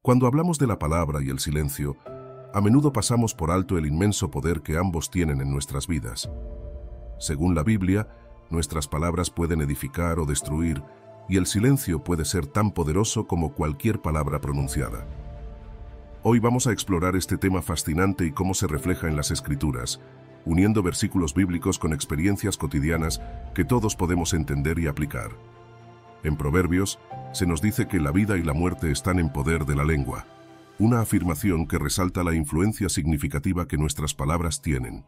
Cuando hablamos de la palabra y el silencio, a menudo pasamos por alto el inmenso poder que ambos tienen en nuestras vidas. Según la Biblia, nuestras palabras pueden edificar o destruir, y el silencio puede ser tan poderoso como cualquier palabra pronunciada. Hoy vamos a explorar este tema fascinante y cómo se refleja en las Escrituras, uniendo versículos bíblicos con experiencias cotidianas que todos podemos entender y aplicar. En Proverbios, se nos dice que la vida y la muerte están en poder de la lengua, una afirmación que resalta la influencia significativa que nuestras palabras tienen.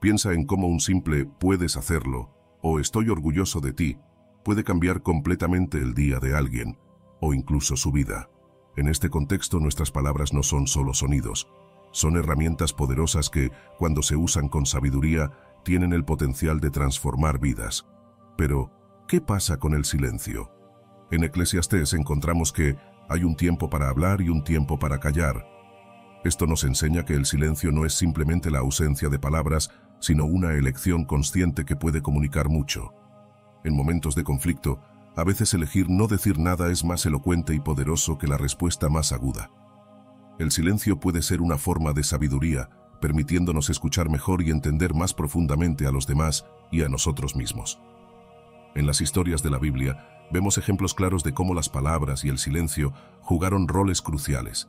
Piensa en cómo un simple «puedes hacerlo» o «estoy orgulloso de ti» puede cambiar completamente el día de alguien, o incluso su vida. En este contexto, nuestras palabras no son solo sonidos, son herramientas poderosas que, cuando se usan con sabiduría, tienen el potencial de transformar vidas. Pero, ¿qué pasa con el silencio? En Eclesiastés encontramos que hay un tiempo para hablar y un tiempo para callar. Esto nos enseña que el silencio no es simplemente la ausencia de palabras, sino una elección consciente que puede comunicar mucho. En momentos de conflicto, a veces elegir no decir nada es más elocuente y poderoso que la respuesta más aguda. El silencio puede ser una forma de sabiduría, permitiéndonos escuchar mejor y entender más profundamente a los demás y a nosotros mismos. En las historias de la Biblia, vemos ejemplos claros de cómo las palabras y el silencio jugaron roles cruciales.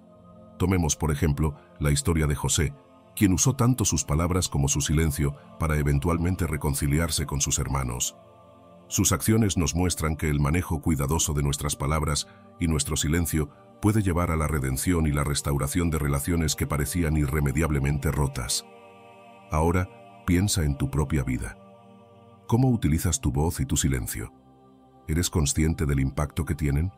Tomemos, por ejemplo, la historia de José, quien usó tanto sus palabras como su silencio para eventualmente reconciliarse con sus hermanos. Sus acciones nos muestran que el manejo cuidadoso de nuestras palabras y nuestro silencio puede llevar a la redención y la restauración de relaciones que parecían irremediablemente rotas. Ahora, piensa en tu propia vida. ¿Cómo utilizas tu voz y tu silencio? ¿Eres consciente del impacto que tienen?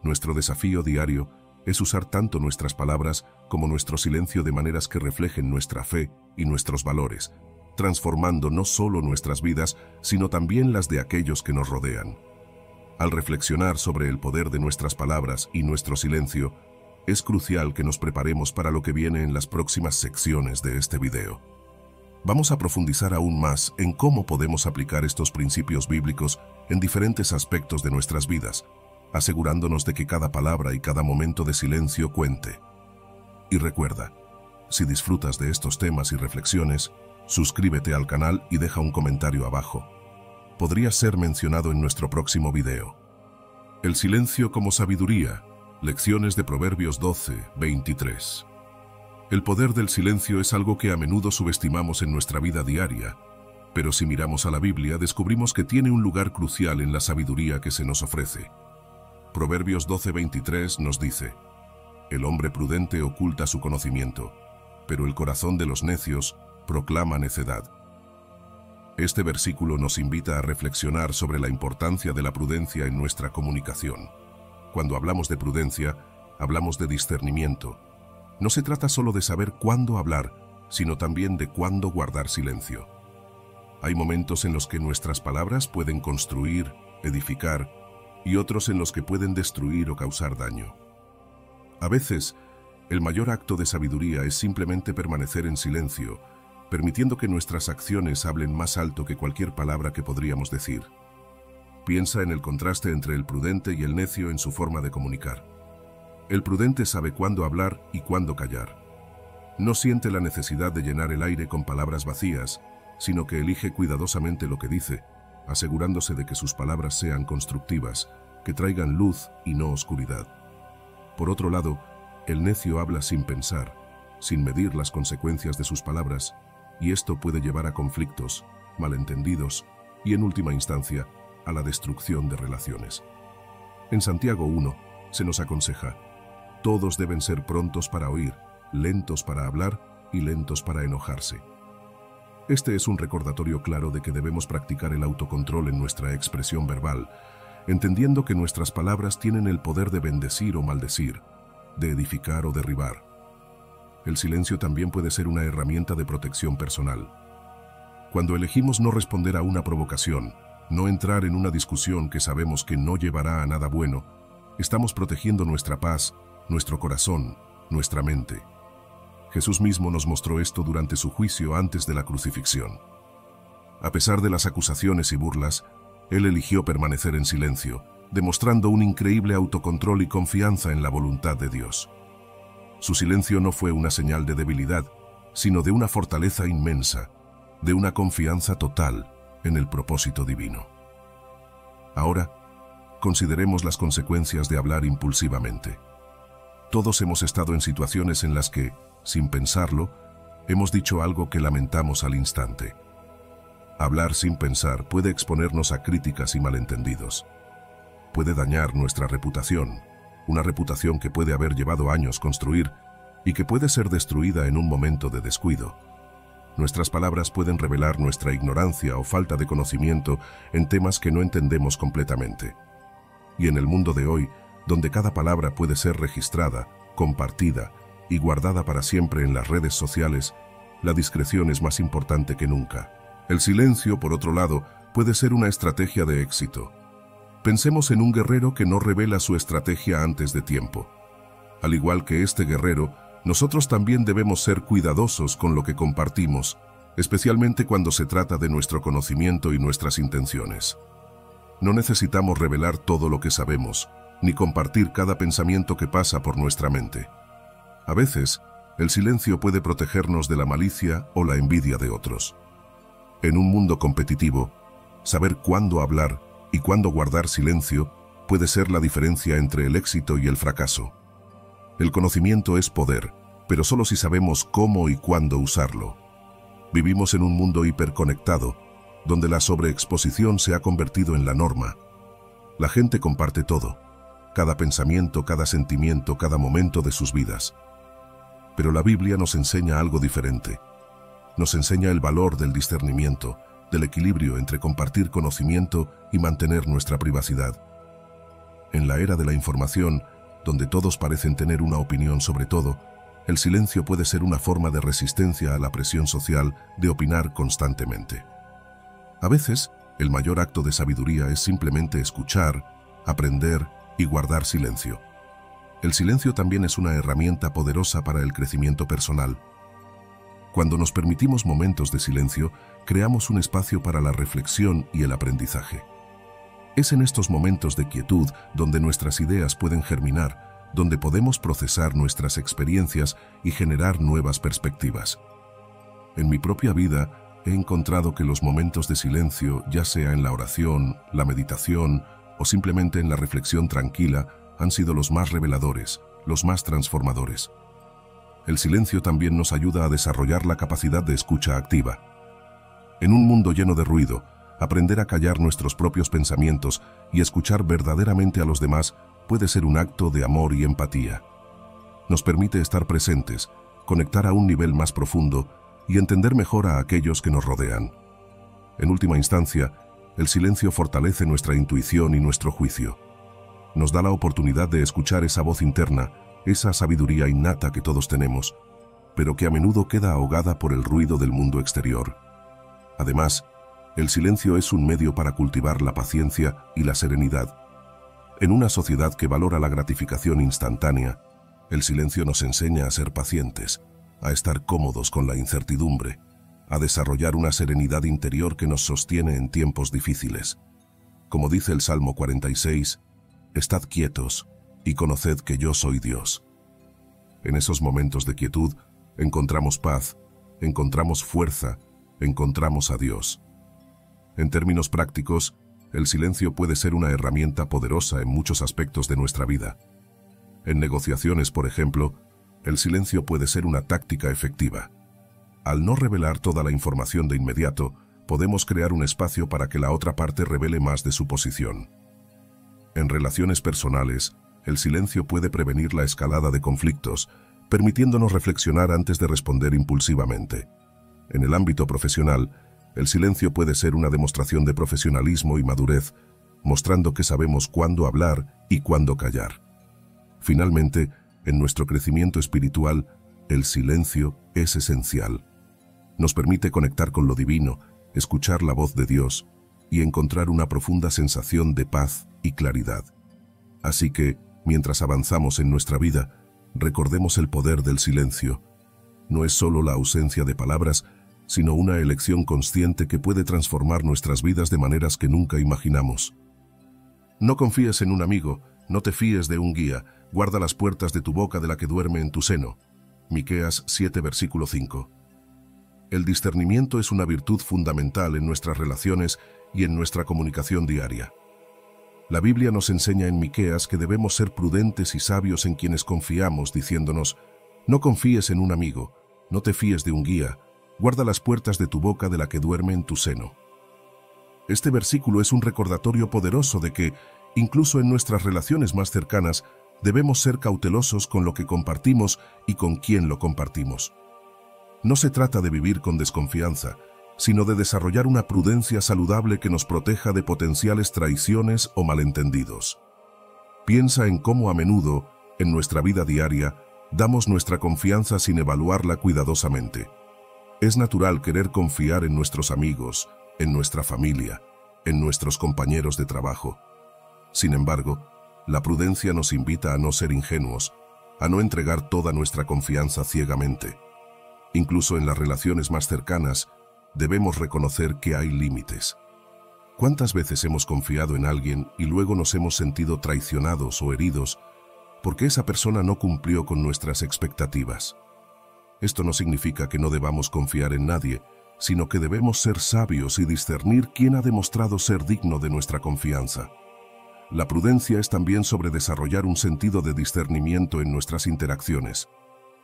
Nuestro desafío diario es usar tanto nuestras palabras como nuestro silencio de maneras que reflejen nuestra fe y nuestros valores, transformando no solo nuestras vidas, sino también las de aquellos que nos rodean. Al reflexionar sobre el poder de nuestras palabras y nuestro silencio, es crucial que nos preparemos para lo que viene en las próximas secciones de este video. Vamos a profundizar aún más en cómo podemos aplicar estos principios bíblicos en diferentes aspectos de nuestras vidas, asegurándonos de que cada palabra y cada momento de silencio cuente. Y recuerda, si disfrutas de estos temas y reflexiones, suscríbete al canal y deja un comentario abajo. Podría ser mencionado en nuestro próximo video. El silencio como sabiduría. Lecciones de Proverbios 12:23. El poder del silencio es algo que a menudo subestimamos en nuestra vida diaria, pero si miramos a la Biblia descubrimos que tiene un lugar crucial en la sabiduría que se nos ofrece. Proverbios 12:23 nos dice: «El hombre prudente oculta su conocimiento, pero el corazón de los necios proclama necedad». Este versículo nos invita a reflexionar sobre la importancia de la prudencia en nuestra comunicación. Cuando hablamos de prudencia, hablamos de discernimiento. No se trata solo de saber cuándo hablar, sino también de cuándo guardar silencio. Hay momentos en los que nuestras palabras pueden construir, edificar, y otros en los que pueden destruir o causar daño. A veces, el mayor acto de sabiduría es simplemente permanecer en silencio, permitiendo que nuestras acciones hablen más alto que cualquier palabra que podríamos decir. Piensa en el contraste entre el prudente y el necio en su forma de comunicar. El prudente sabe cuándo hablar y cuándo callar. No siente la necesidad de llenar el aire con palabras vacías, sino que elige cuidadosamente lo que dice, asegurándose de que sus palabras sean constructivas, que traigan luz y no oscuridad. Por otro lado, el necio habla sin pensar, sin medir las consecuencias de sus palabras, y esto puede llevar a conflictos, malentendidos y, en última instancia, a la destrucción de relaciones. En Santiago 1 se nos aconseja: todos deben ser prontos para oír, lentos para hablar y lentos para enojarse. Este es un recordatorio claro de que debemos practicar el autocontrol en nuestra expresión verbal, entendiendo que nuestras palabras tienen el poder de bendecir o maldecir, de edificar o derribar. El silencio también puede ser una herramienta de protección personal. Cuando elegimos no responder a una provocación, no entrar en una discusión que sabemos que no llevará a nada bueno, estamos protegiendo nuestra paz, nuestro corazón, nuestra mente. Jesús mismo nos mostró esto durante su juicio antes de la crucifixión. A pesar de las acusaciones y burlas, Él eligió permanecer en silencio, demostrando un increíble autocontrol y confianza en la voluntad de Dios. Su silencio no fue una señal de debilidad, sino de una fortaleza inmensa, de una confianza total en el propósito divino. Ahora, consideremos las consecuencias de hablar impulsivamente. Todos hemos estado en situaciones en las que, sin pensarlo, hemos dicho algo que lamentamos al instante. Hablar sin pensar puede exponernos a críticas y malentendidos. Puede dañar nuestra reputación, una reputación que puede haber llevado años construir y que puede ser destruida en un momento de descuido. Nuestras palabras pueden revelar nuestra ignorancia o falta de conocimiento en temas que no entendemos completamente. Y en el mundo de hoy, donde cada palabra puede ser registrada, compartida y guardada para siempre en las redes sociales, la discreción es más importante que nunca. El silencio, por otro lado, puede ser una estrategia de éxito. Pensemos en un guerrero que no revela su estrategia antes de tiempo. Al igual que este guerrero, nosotros también debemos ser cuidadosos con lo que compartimos, especialmente cuando se trata de nuestro conocimiento y nuestras intenciones. No necesitamos revelar todo lo que sabemos, ni compartir cada pensamiento que pasa por nuestra mente. A veces, el silencio puede protegernos de la malicia o la envidia de otros. En un mundo competitivo, saber cuándo hablar y cuándo guardar silencio puede ser la diferencia entre el éxito y el fracaso. El conocimiento es poder, pero solo si sabemos cómo y cuándo usarlo. Vivimos en un mundo hiperconectado, donde la sobreexposición se ha convertido en la norma. La gente comparte todo, cada pensamiento, cada sentimiento, cada momento de sus vidas. Pero la Biblia nos enseña algo diferente. Nos enseña el valor del discernimiento, del equilibrio entre compartir conocimiento y mantener nuestra privacidad. En la era de la información, donde todos parecen tener una opinión sobre todo, el silencio puede ser una forma de resistencia a la presión social de opinar constantemente. A veces, el mayor acto de sabiduría es simplemente escuchar, aprender y guardar silencio. El silencio también es una herramienta poderosa para el crecimiento personal. Cuando nos permitimos momentos de silencio, creamos un espacio para la reflexión y el aprendizaje. Es en estos momentos de quietud donde nuestras ideas pueden germinar, donde podemos procesar nuestras experiencias y generar nuevas perspectivas. En mi propia vida, he encontrado que los momentos de silencio, ya sea en la oración, la meditación o simplemente en la reflexión tranquila, han sido los más reveladores, los más transformadores. El silencio también nos ayuda a desarrollar la capacidad de escucha activa. En un mundo lleno de ruido, aprender a callar nuestros propios pensamientos y escuchar verdaderamente a los demás puede ser un acto de amor y empatía. Nos permite estar presentes, conectar a un nivel más profundo y entender mejor a aquellos que nos rodean. En última instancia, el silencio fortalece nuestra intuición y nuestro juicio. Nos da la oportunidad de escuchar esa voz interna, esa sabiduría innata que todos tenemos, pero que a menudo queda ahogada por el ruido del mundo exterior. Además, el silencio es un medio para cultivar la paciencia y la serenidad. En una sociedad que valora la gratificación instantánea, el silencio nos enseña a ser pacientes, a estar cómodos con la incertidumbre, a desarrollar una serenidad interior que nos sostiene en tiempos difíciles. Como dice el Salmo 46, «Estad quietos y conoced que yo soy Dios». En esos momentos de quietud encontramos paz, encontramos fuerza, encontramos a Dios. En términos prácticos, el silencio puede ser una herramienta poderosa en muchos aspectos de nuestra vida. En negociaciones, por ejemplo, el silencio puede ser una táctica efectiva. Al no revelar toda la información de inmediato, podemos crear un espacio para que la otra parte revele más de su posición. En relaciones personales, el silencio puede prevenir la escalada de conflictos, permitiéndonos reflexionar antes de responder impulsivamente. En el ámbito profesional, el silencio puede ser una demostración de profesionalismo y madurez, mostrando que sabemos cuándo hablar y cuándo callar. Finalmente, en nuestro crecimiento espiritual, el silencio es esencial. Nos permite conectar con lo divino, escuchar la voz de Dios y encontrar una profunda sensación de paz y claridad. Así que, mientras avanzamos en nuestra vida, recordemos el poder del silencio. No es solo la ausencia de palabras, sino una elección consciente que puede transformar nuestras vidas de maneras que nunca imaginamos. No confíes en un amigo, no te fíes de un guía, guarda las puertas de tu boca de la que duerme en tu seno. Miqueas 7, versículo 5. El discernimiento es una virtud fundamental en nuestras relaciones y en nuestra comunicación diaria. La Biblia nos enseña en Miqueas que debemos ser prudentes y sabios en quienes confiamos, diciéndonos: no confíes en un amigo, no te fíes de un guía, guarda las puertas de tu boca de la que duerme en tu seno. Este versículo es un recordatorio poderoso de que, incluso en nuestras relaciones más cercanas, debemos ser cautelosos con lo que compartimos y con quién lo compartimos. No se trata de vivir con desconfianza, sino de desarrollar una prudencia saludable que nos proteja de potenciales traiciones o malentendidos. Piensa en cómo a menudo, en nuestra vida diaria, damos nuestra confianza sin evaluarla cuidadosamente. Es natural querer confiar en nuestros amigos, en nuestra familia, en nuestros compañeros de trabajo. Sin embargo, la prudencia nos invita a no ser ingenuos, a no entregar toda nuestra confianza ciegamente. Incluso en las relaciones más cercanas, debemos reconocer que hay límites. ¿Cuántas veces hemos confiado en alguien y luego nos hemos sentido traicionados o heridos porque esa persona no cumplió con nuestras expectativas? Esto no significa que no debamos confiar en nadie, sino que debemos ser sabios y discernir quién ha demostrado ser digno de nuestra confianza. La prudencia es también sobre desarrollar un sentido de discernimiento en nuestras interacciones.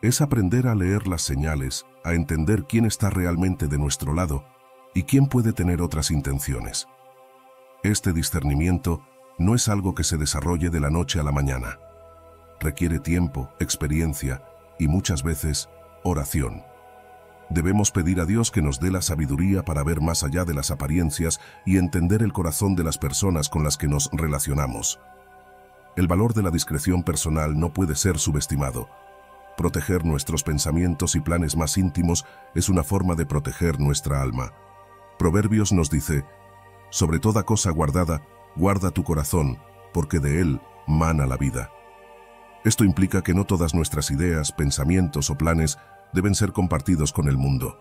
Es aprender a leer las señales, a entender quién está realmente de nuestro lado y quién puede tener otras intenciones. Este discernimiento no es algo que se desarrolle de la noche a la mañana. Requiere tiempo, experiencia y muchas veces oración. Debemos pedir a Dios que nos dé la sabiduría para ver más allá de las apariencias y entender el corazón de las personas con las que nos relacionamos. El valor de la discreción personal no puede ser subestimado. Proteger nuestros pensamientos y planes más íntimos es una forma de proteger nuestra alma. Proverbios nos dice: sobre toda cosa guardada, guarda tu corazón, porque de él mana la vida. Esto implica que no todas nuestras ideas, pensamientos o planes deben ser compartidos con el mundo.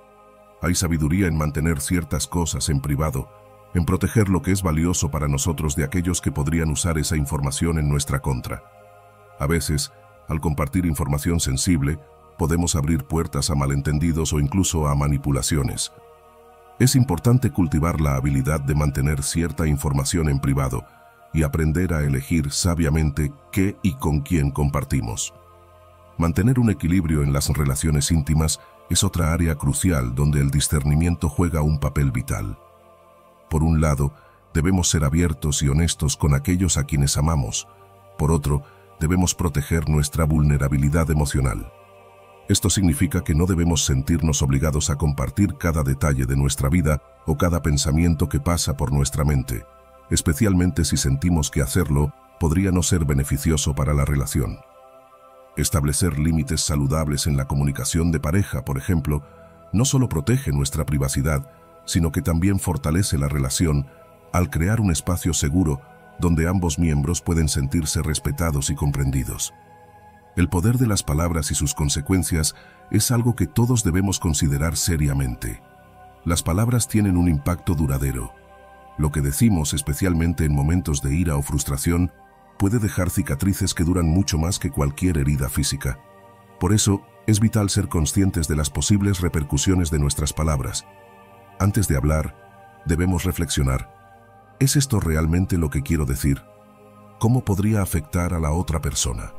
Hay sabiduría en mantener ciertas cosas en privado, en proteger lo que es valioso para nosotros de aquellos que podrían usar esa información en nuestra contra. A veces, al compartir información sensible, podemos abrir puertas a malentendidos o incluso a manipulaciones. Es importante cultivar la habilidad de mantener cierta información en privado y aprender a elegir sabiamente qué y con quién compartimos. Mantener un equilibrio en las relaciones íntimas es otra área crucial donde el discernimiento juega un papel vital. Por un lado, debemos ser abiertos y honestos con aquellos a quienes amamos. Por otro, debemos proteger nuestra vulnerabilidad emocional. Esto significa que no debemos sentirnos obligados a compartir cada detalle de nuestra vida o cada pensamiento que pasa por nuestra mente, especialmente si sentimos que hacerlo podría no ser beneficioso para la relación. Establecer límites saludables en la comunicación de pareja, por ejemplo, no solo protege nuestra privacidad, sino que también fortalece la relación al crear un espacio seguro donde ambos miembros pueden sentirse respetados y comprendidos. El poder de las palabras y sus consecuencias es algo que todos debemos considerar seriamente. Las palabras tienen un impacto duradero. Lo que decimos, especialmente en momentos de ira o frustración, puede dejar cicatrices que duran mucho más que cualquier herida física. Por eso, es vital ser conscientes de las posibles repercusiones de nuestras palabras. Antes de hablar, debemos reflexionar: ¿es esto realmente lo que quiero decir? ¿Cómo podría afectar a la otra persona?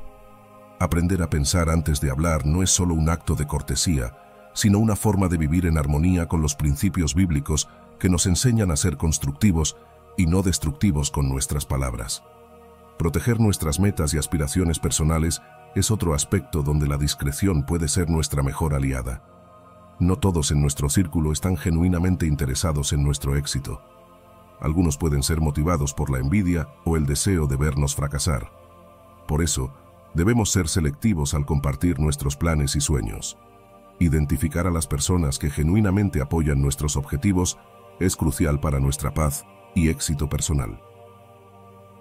Aprender a pensar antes de hablar no es solo un acto de cortesía, sino una forma de vivir en armonía con los principios bíblicos que nos enseñan a ser constructivos y no destructivos con nuestras palabras. Proteger nuestras metas y aspiraciones personales es otro aspecto donde la discreción puede ser nuestra mejor aliada. No todos en nuestro círculo están genuinamente interesados en nuestro éxito. Algunos pueden ser motivados por la envidia o el deseo de vernos fracasar. Por eso, debemos ser selectivos al compartir nuestros planes y sueños. Identificar a las personas que genuinamente apoyan nuestros objetivos es crucial para nuestra paz y éxito personal.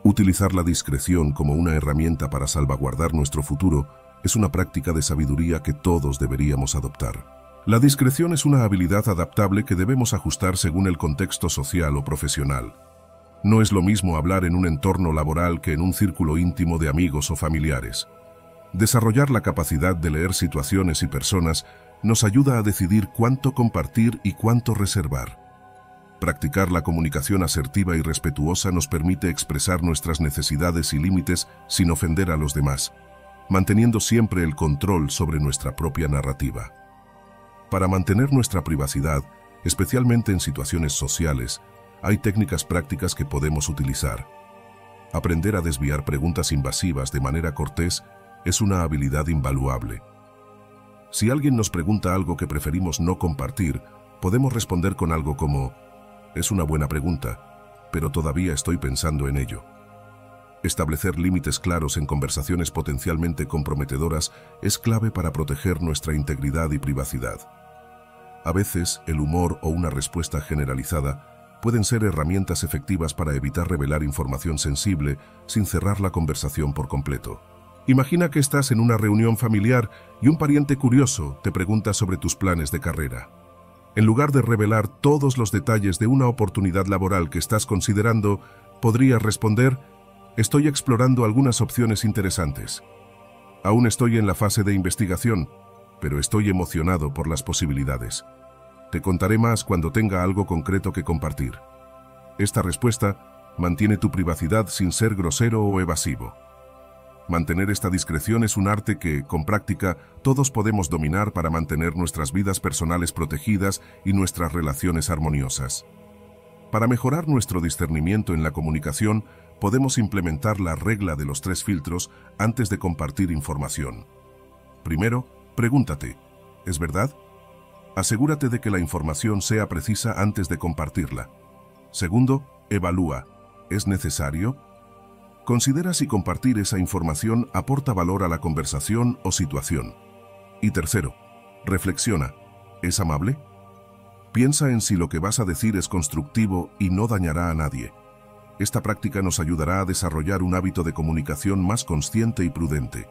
Utilizar la discreción como una herramienta para salvaguardar nuestro futuro es una práctica de sabiduría que todos deberíamos adoptar. La discreción es una habilidad adaptable que debemos ajustar según el contexto social o profesional. No es lo mismo hablar en un entorno laboral que en un círculo íntimo de amigos o familiares. Desarrollar la capacidad de leer situaciones y personas nos ayuda a decidir cuánto compartir y cuánto reservar. Practicar la comunicación asertiva y respetuosa nos permite expresar nuestras necesidades y límites sin ofender a los demás, manteniendo siempre el control sobre nuestra propia narrativa. Para mantener nuestra privacidad, especialmente en situaciones sociales, hay técnicas prácticas que podemos utilizar. Aprender a desviar preguntas invasivas de manera cortés es una habilidad invaluable. Si alguien nos pregunta algo que preferimos no compartir, podemos responder con algo como: «Es una buena pregunta, pero todavía estoy pensando en ello». Establecer límites claros en conversaciones potencialmente comprometedoras es clave para proteger nuestra integridad y privacidad. A veces, el humor o una respuesta generalizada pueden ser herramientas efectivas para evitar revelar información sensible sin cerrar la conversación por completo. Imagina que estás en una reunión familiar y un pariente curioso te pregunta sobre tus planes de carrera. En lugar de revelar todos los detalles de una oportunidad laboral que estás considerando, podrías responder: «Estoy explorando algunas opciones interesantes. Aún estoy en la fase de investigación, pero estoy emocionado por las posibilidades. Te contaré más cuando tenga algo concreto que compartir». Esta respuesta mantiene tu privacidad sin ser grosero o evasivo. Mantener esta discreción es un arte que, con práctica, todos podemos dominar para mantener nuestras vidas personales protegidas y nuestras relaciones armoniosas. Para mejorar nuestro discernimiento en la comunicación, podemos implementar la regla de los 3 filtros antes de compartir información. Primero, pregúntate: ¿es verdad? Asegúrate de que la información sea precisa antes de compartirla. Segundo, evalúa: ¿es necesario? Considera si compartir esa información aporta valor a la conversación o situación. Y tercero, reflexiona: ¿es amable? Piensa en si lo que vas a decir es constructivo y no dañará a nadie. Esta práctica nos ayudará a desarrollar un hábito de comunicación más consciente y prudente.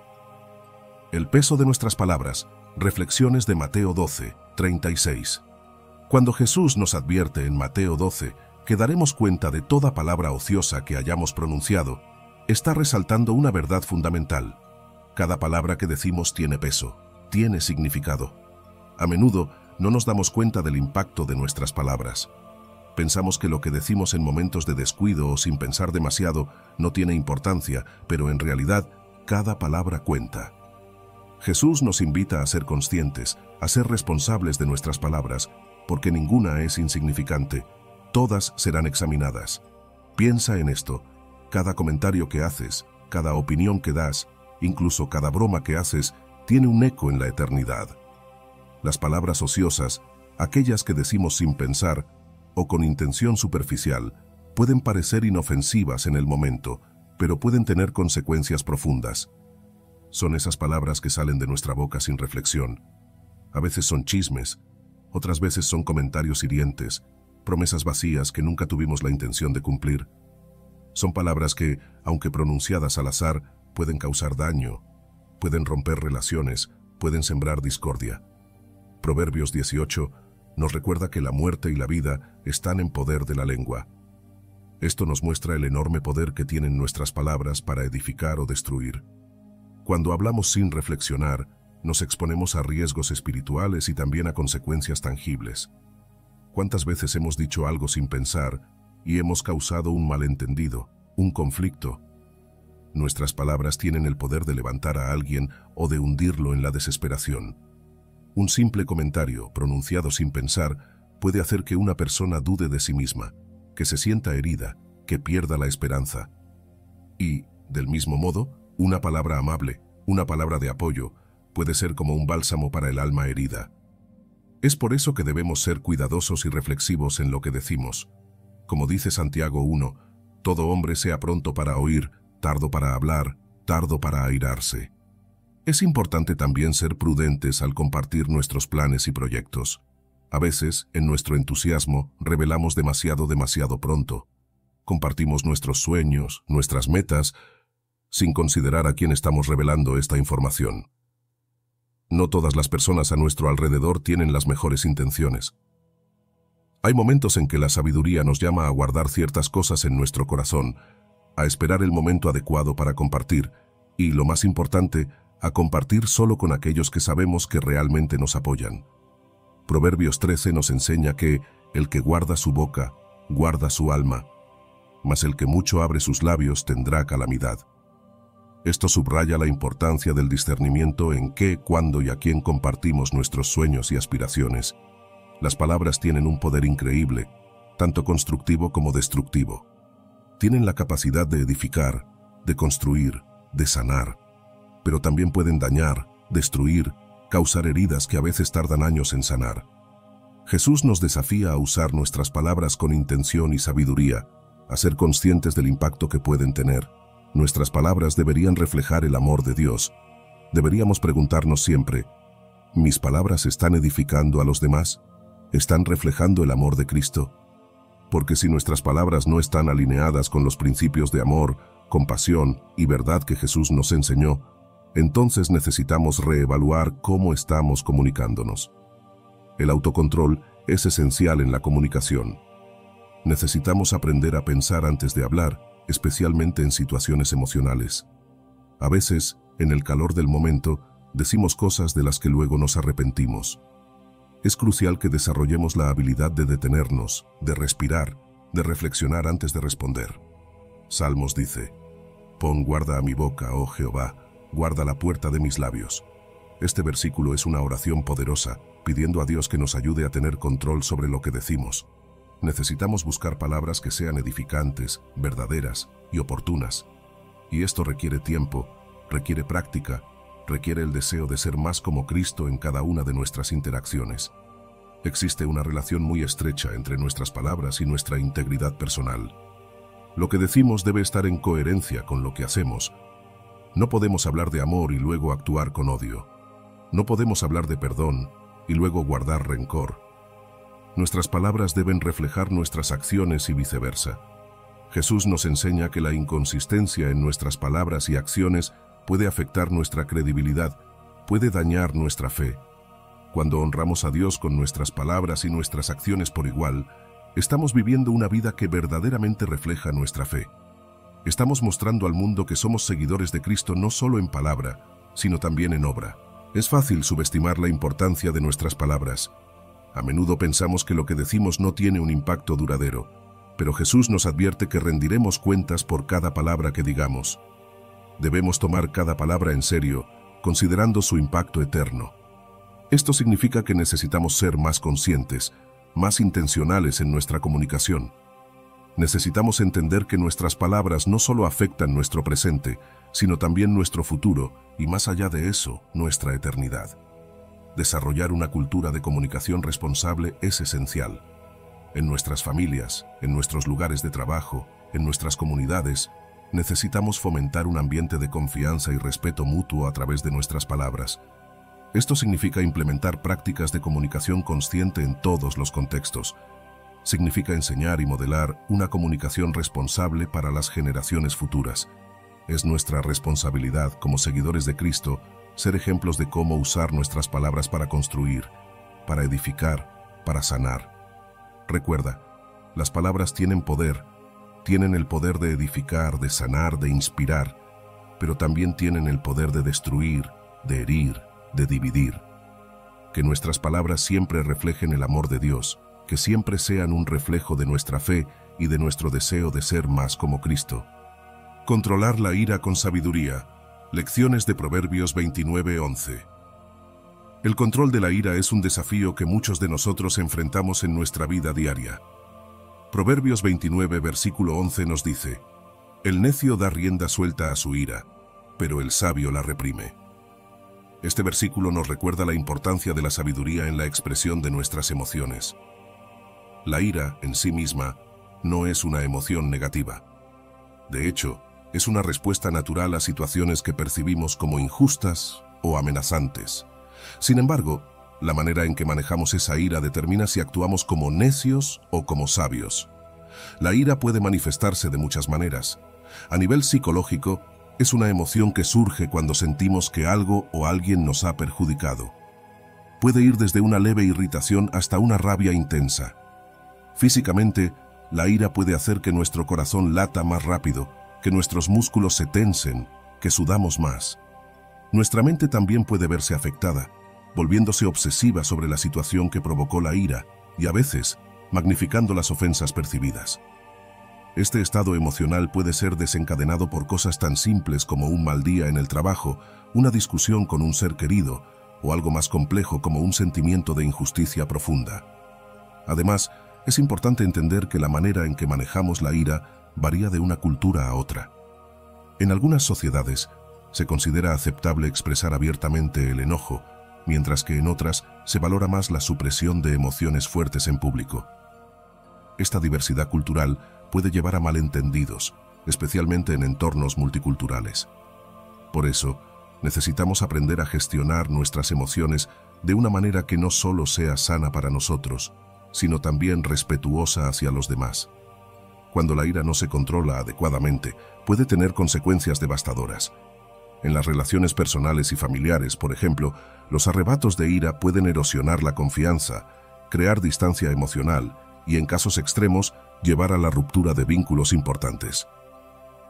El peso de nuestras palabras. Reflexiones de Mateo 12, 36. Cuando Jesús nos advierte en Mateo 12 que daremos cuenta de toda palabra ociosa que hayamos pronunciado, está resaltando una verdad fundamental. Cada palabra que decimos tiene peso, tiene significado. A menudo no nos damos cuenta del impacto de nuestras palabras. Pensamos que lo que decimos en momentos de descuido o sin pensar demasiado no tiene importancia, pero en realidad cada palabra cuenta. Jesús nos invita a ser conscientes, a ser responsables de nuestras palabras, porque ninguna es insignificante. Todas serán examinadas. Piensa en esto: cada comentario que haces, cada opinión que das, incluso cada broma que haces, tiene un eco en la eternidad. Las palabras ociosas, aquellas que decimos sin pensar o con intención superficial, pueden parecer inofensivas en el momento, pero pueden tener consecuencias profundas. Son esas palabras que salen de nuestra boca sin reflexión. A veces son chismes, otras veces son comentarios hirientes, promesas vacías que nunca tuvimos la intención de cumplir. Son palabras que, aunque pronunciadas al azar, pueden causar daño, pueden romper relaciones, pueden sembrar discordia. Proverbios 18 nos recuerda que la muerte y la vida están en poder de la lengua. Esto nos muestra el enorme poder que tienen nuestras palabras para edificar o destruir. Cuando hablamos sin reflexionar, nos exponemos a riesgos espirituales y también a consecuencias tangibles. ¿Cuántas veces hemos dicho algo sin pensar y hemos causado un malentendido, un conflicto? Nuestras palabras tienen el poder de levantar a alguien o de hundirlo en la desesperación. Un simple comentario, pronunciado sin pensar, puede hacer que una persona dude de sí misma, que se sienta herida, que pierda la esperanza. Y, del mismo modo, una palabra amable, una palabra de apoyo, puede ser como un bálsamo para el alma herida. Es por eso que debemos ser cuidadosos y reflexivos en lo que decimos. Como dice Santiago 1, todo hombre sea pronto para oír, tardo para hablar, tardo para airarse. Es importante también ser prudentes al compartir nuestros planes y proyectos. A veces, en nuestro entusiasmo, revelamos demasiado pronto. Compartimos nuestros sueños, nuestras metas, sin considerar a quién estamos revelando esta información. No todas las personas a nuestro alrededor tienen las mejores intenciones. Hay momentos en que la sabiduría nos llama a guardar ciertas cosas en nuestro corazón, a esperar el momento adecuado para compartir, y, lo más importante, a compartir solo con aquellos que sabemos que realmente nos apoyan. Proverbios 13 nos enseña que el que guarda su boca, guarda su alma, mas el que mucho abre sus labios tendrá calamidad. Esto subraya la importancia del discernimiento en qué, cuándo y a quién compartimos nuestros sueños y aspiraciones. Las palabras tienen un poder increíble, tanto constructivo como destructivo. Tienen la capacidad de edificar, de construir, de sanar, pero también pueden dañar, destruir, causar heridas que a veces tardan años en sanar. Jesús nos desafía a usar nuestras palabras con intención y sabiduría, a ser conscientes del impacto que pueden tener. Nuestras palabras deberían reflejar el amor de Dios. Deberíamos preguntarnos siempre, ¿mis palabras están edificando a los demás? ¿Están reflejando el amor de Cristo? Porque si nuestras palabras no están alineadas con los principios de amor, compasión y verdad que Jesús nos enseñó, entonces necesitamos reevaluar cómo estamos comunicándonos. El autocontrol es esencial en la comunicación. Necesitamos aprender a pensar antes de hablar, especialmente en situaciones emocionales. A veces, en el calor del momento, decimos cosas de las que luego nos arrepentimos. Es crucial que desarrollemos la habilidad de detenernos, de respirar, de reflexionar antes de responder. Salmos dice, «Pon guarda a mi boca, oh Jehová, guarda la puerta de mis labios». Este versículo es una oración poderosa, pidiendo a Dios que nos ayude a tener control sobre lo que decimos. Necesitamos buscar palabras que sean edificantes, verdaderas y oportunas. Y esto requiere tiempo, requiere práctica, requiere el deseo de ser más como Cristo en cada una de nuestras interacciones. Existe una relación muy estrecha entre nuestras palabras y nuestra integridad personal. Lo que decimos debe estar en coherencia con lo que hacemos. No podemos hablar de amor y luego actuar con odio. No podemos hablar de perdón y luego guardar rencor. Nuestras palabras deben reflejar nuestras acciones y viceversa. Jesús nos enseña que la inconsistencia en nuestras palabras y acciones puede afectar nuestra credibilidad, puede dañar nuestra fe. Cuando honramos a Dios con nuestras palabras y nuestras acciones por igual, estamos viviendo una vida que verdaderamente refleja nuestra fe. Estamos mostrando al mundo que somos seguidores de Cristo no solo en palabra, sino también en obra. Es fácil subestimar la importancia de nuestras palabras. A menudo pensamos que lo que decimos no tiene un impacto duradero, pero Jesús nos advierte que rendiremos cuentas por cada palabra que digamos. Debemos tomar cada palabra en serio, considerando su impacto eterno. Esto significa que necesitamos ser más conscientes, más intencionales en nuestra comunicación. Necesitamos entender que nuestras palabras no solo afectan nuestro presente, sino también nuestro futuro y, más allá de eso, nuestra eternidad. Desarrollar una cultura de comunicación responsable es esencial. En nuestras familias, en nuestros lugares de trabajo, en nuestras comunidades, necesitamos fomentar un ambiente de confianza y respeto mutuo a través de nuestras palabras. Esto significa implementar prácticas de comunicación consciente en todos los contextos. Significa enseñar y modelar una comunicación responsable para las generaciones futuras. Es nuestra responsabilidad como seguidores de Cristo ser ejemplos de cómo usar nuestras palabras para construir, para edificar, para sanar. Recuerda, las palabras tienen poder, tienen el poder de edificar, de sanar, de inspirar, pero también tienen el poder de destruir, de herir, de dividir. Que nuestras palabras siempre reflejen el amor de Dios, que siempre sean un reflejo de nuestra fe y de nuestro deseo de ser más como Cristo. Controlar la ira con sabiduría. Lecciones de Proverbios 29:11. El control de la ira es un desafío que muchos de nosotros enfrentamos en nuestra vida diaria. Proverbios 29, versículo 11 nos dice, «El necio da rienda suelta a su ira, pero el sabio la reprime». Este versículo nos recuerda la importancia de la sabiduría en la expresión de nuestras emociones. La ira, en sí misma, no es una emoción negativa. De hecho, es una respuesta natural a situaciones que percibimos como injustas o amenazantes. Sin embargo, la manera en que manejamos esa ira determina si actuamos como necios o como sabios. La ira puede manifestarse de muchas maneras. A nivel psicológico, es una emoción que surge cuando sentimos que algo o alguien nos ha perjudicado. Puede ir desde una leve irritación hasta una rabia intensa. Físicamente, la ira puede hacer que nuestro corazón lata más rápido, que nuestros músculos se tensen, que sudamos más. Nuestra mente también puede verse afectada, volviéndose obsesiva sobre la situación que provocó la ira y a veces magnificando las ofensas percibidas. Este estado emocional puede ser desencadenado por cosas tan simples como un mal día en el trabajo, una discusión con un ser querido o algo más complejo como un sentimiento de injusticia profunda. Además, es importante entender que la manera en que manejamos la ira varía de una cultura a otra. En algunas sociedades se considera aceptable expresar abiertamente el enojo, mientras que en otras se valora más la supresión de emociones fuertes en público. Esta diversidad cultural puede llevar a malentendidos, especialmente en entornos multiculturales. Por eso, necesitamos aprender a gestionar nuestras emociones de una manera que no solo sea sana para nosotros, sino también respetuosa hacia los demás. Cuando la ira no se controla adecuadamente, puede tener consecuencias devastadoras. En las relaciones personales y familiares, por ejemplo, los arrebatos de ira pueden erosionar la confianza, crear distancia emocional y, en casos extremos, llevar a la ruptura de vínculos importantes.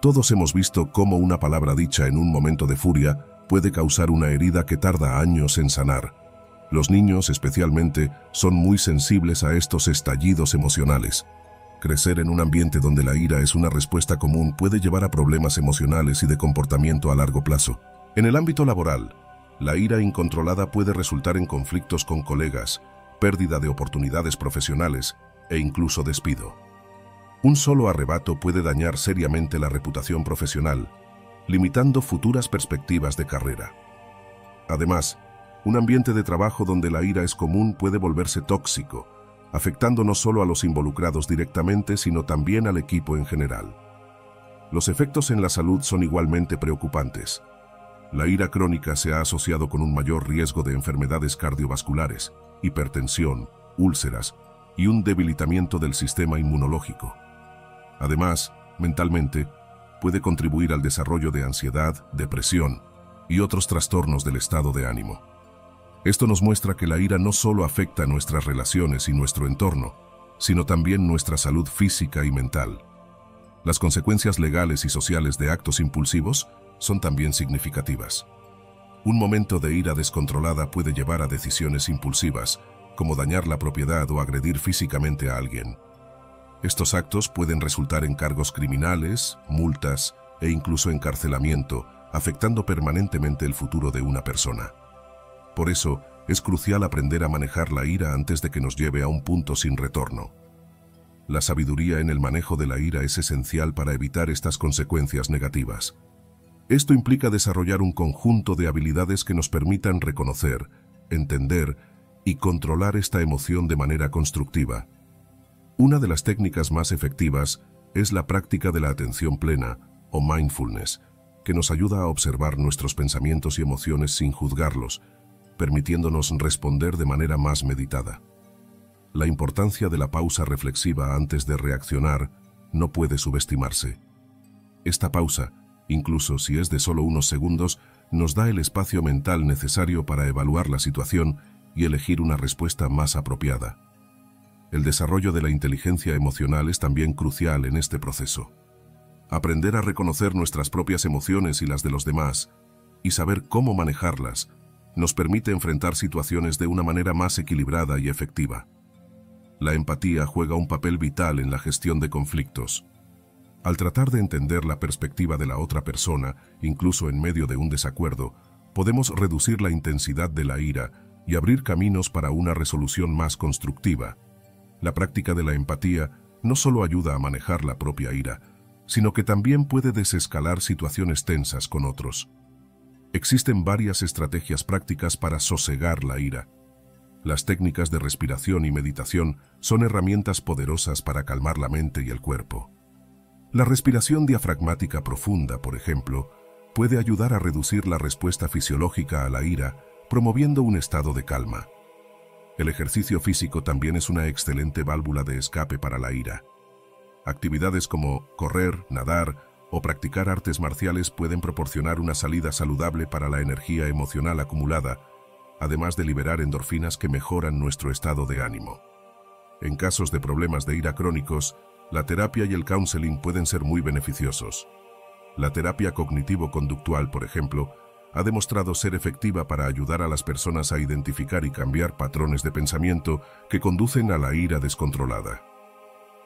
Todos hemos visto cómo una palabra dicha en un momento de furia puede causar una herida que tarda años en sanar. Los niños, especialmente, son muy sensibles a estos estallidos emocionales. Crecer en un ambiente donde la ira es una respuesta común puede llevar a problemas emocionales y de comportamiento a largo plazo. En el ámbito laboral, la ira incontrolada puede resultar en conflictos con colegas, pérdida de oportunidades profesionales e incluso despido. Un solo arrebato puede dañar seriamente la reputación profesional, limitando futuras perspectivas de carrera. Además, un ambiente de trabajo donde la ira es común puede volverse tóxico, afectando no solo a los involucrados directamente, sino también al equipo en general. Los efectos en la salud son igualmente preocupantes. La ira crónica se ha asociado con un mayor riesgo de enfermedades cardiovasculares, hipertensión, úlceras y un debilitamiento del sistema inmunológico. Además, mentalmente, puede contribuir al desarrollo de ansiedad, depresión y otros trastornos del estado de ánimo. Esto nos muestra que la ira no solo afecta nuestras relaciones y nuestro entorno, sino también nuestra salud física y mental. Las consecuencias legales y sociales de actos impulsivos son también significativas. Un momento de ira descontrolada puede llevar a decisiones impulsivas, como dañar la propiedad o agredir físicamente a alguien. Estos actos pueden resultar en cargos criminales, multas e incluso encarcelamiento, afectando permanentemente el futuro de una persona. Por eso, es crucial aprender a manejar la ira antes de que nos lleve a un punto sin retorno. La sabiduría en el manejo de la ira es esencial para evitar estas consecuencias negativas. Esto implica desarrollar un conjunto de habilidades que nos permitan reconocer, entender y controlar esta emoción de manera constructiva. Una de las técnicas más efectivas es la práctica de la atención plena, o mindfulness, que nos ayuda a observar nuestros pensamientos y emociones sin juzgarlos, permitiéndonos responder de manera más meditada. La importancia de la pausa reflexiva antes de reaccionar no puede subestimarse. Esta pausa, incluso si es de solo unos segundos, nos da el espacio mental necesario para evaluar la situación y elegir una respuesta más apropiada. El desarrollo de la inteligencia emocional es también crucial en este proceso. Aprender a reconocer nuestras propias emociones y las de los demás, y saber cómo manejarlas, nos permite enfrentar situaciones de una manera más equilibrada y efectiva. La empatía juega un papel vital en la gestión de conflictos. Al tratar de entender la perspectiva de la otra persona, incluso en medio de un desacuerdo, podemos reducir la intensidad de la ira y abrir caminos para una resolución más constructiva. La práctica de la empatía no solo ayuda a manejar la propia ira, sino que también puede desescalar situaciones tensas con otros. Existen varias estrategias prácticas para sosegar la ira. Las técnicas de respiración y meditación son herramientas poderosas para calmar la mente y el cuerpo. La respiración diafragmática profunda, por ejemplo, puede ayudar a reducir la respuesta fisiológica a la ira, promoviendo un estado de calma. El ejercicio físico también es una excelente válvula de escape para la ira. Actividades como correr, nadar o practicar artes marciales pueden proporcionar una salida saludable para la energía emocional acumulada, además de liberar endorfinas que mejoran nuestro estado de ánimo. En casos de problemas de ira crónicos, la terapia y el counseling pueden ser muy beneficiosos. La terapia cognitivo-conductual, por ejemplo, ha demostrado ser efectiva para ayudar a las personas a identificar y cambiar patrones de pensamiento que conducen a la ira descontrolada.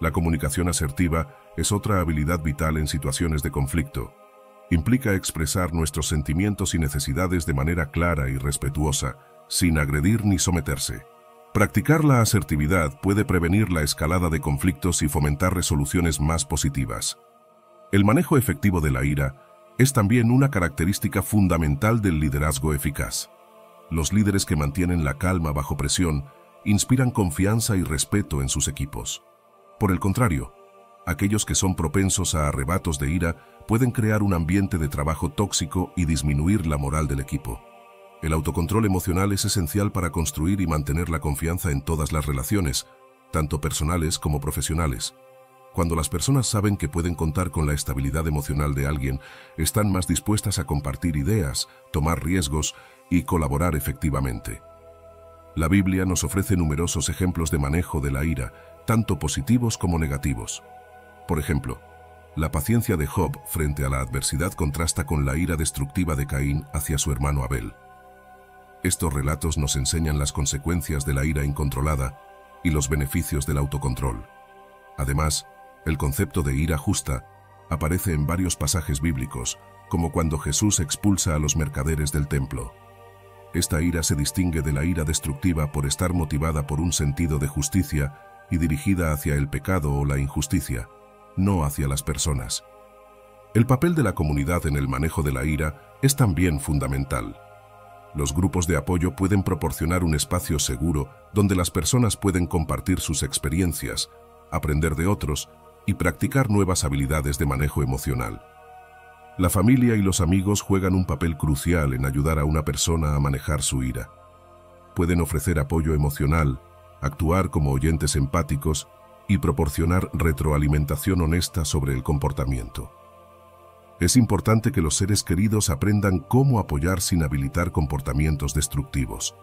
La comunicación asertiva es otra habilidad vital en situaciones de conflicto. Implica expresar nuestros sentimientos y necesidades de manera clara y respetuosa, sin agredir ni someterse. Practicar la asertividad puede prevenir la escalada de conflictos y fomentar resoluciones más positivas. El manejo efectivo de la ira es también una característica fundamental del liderazgo eficaz. Los líderes que mantienen la calma bajo presión inspiran confianza y respeto en sus equipos. Por el contrario, aquellos que son propensos a arrebatos de ira pueden crear un ambiente de trabajo tóxico y disminuir la moral del equipo. El autocontrol emocional es esencial para construir y mantener la confianza en todas las relaciones, tanto personales como profesionales. Cuando las personas saben que pueden contar con la estabilidad emocional de alguien, están más dispuestas a compartir ideas, tomar riesgos y colaborar efectivamente. La Biblia nos ofrece numerosos ejemplos de manejo de la ira, tanto positivos como negativos. Por ejemplo, la paciencia de Job frente a la adversidad contrasta con la ira destructiva de Caín hacia su hermano Abel. Estos relatos nos enseñan las consecuencias de la ira incontrolada y los beneficios del autocontrol. Además, el concepto de ira justa aparece en varios pasajes bíblicos, como cuando Jesús expulsa a los mercaderes del templo. Esta ira se distingue de la ira destructiva por estar motivada por un sentido de justicia y dirigida hacia el pecado o la injusticia, no hacia las personas. El papel de la comunidad en el manejo de la ira es también fundamental. Los grupos de apoyo pueden proporcionar un espacio seguro donde las personas pueden compartir sus experiencias, aprender de otros y practicar nuevas habilidades de manejo emocional. La familia y los amigos juegan un papel crucial en ayudar a una persona a manejar su ira. Pueden ofrecer apoyo emocional, actuar como oyentes empáticos y proporcionar retroalimentación honesta sobre el comportamiento. Es importante que los seres queridos aprendan cómo apoyar sin habilitar comportamientos destructivos.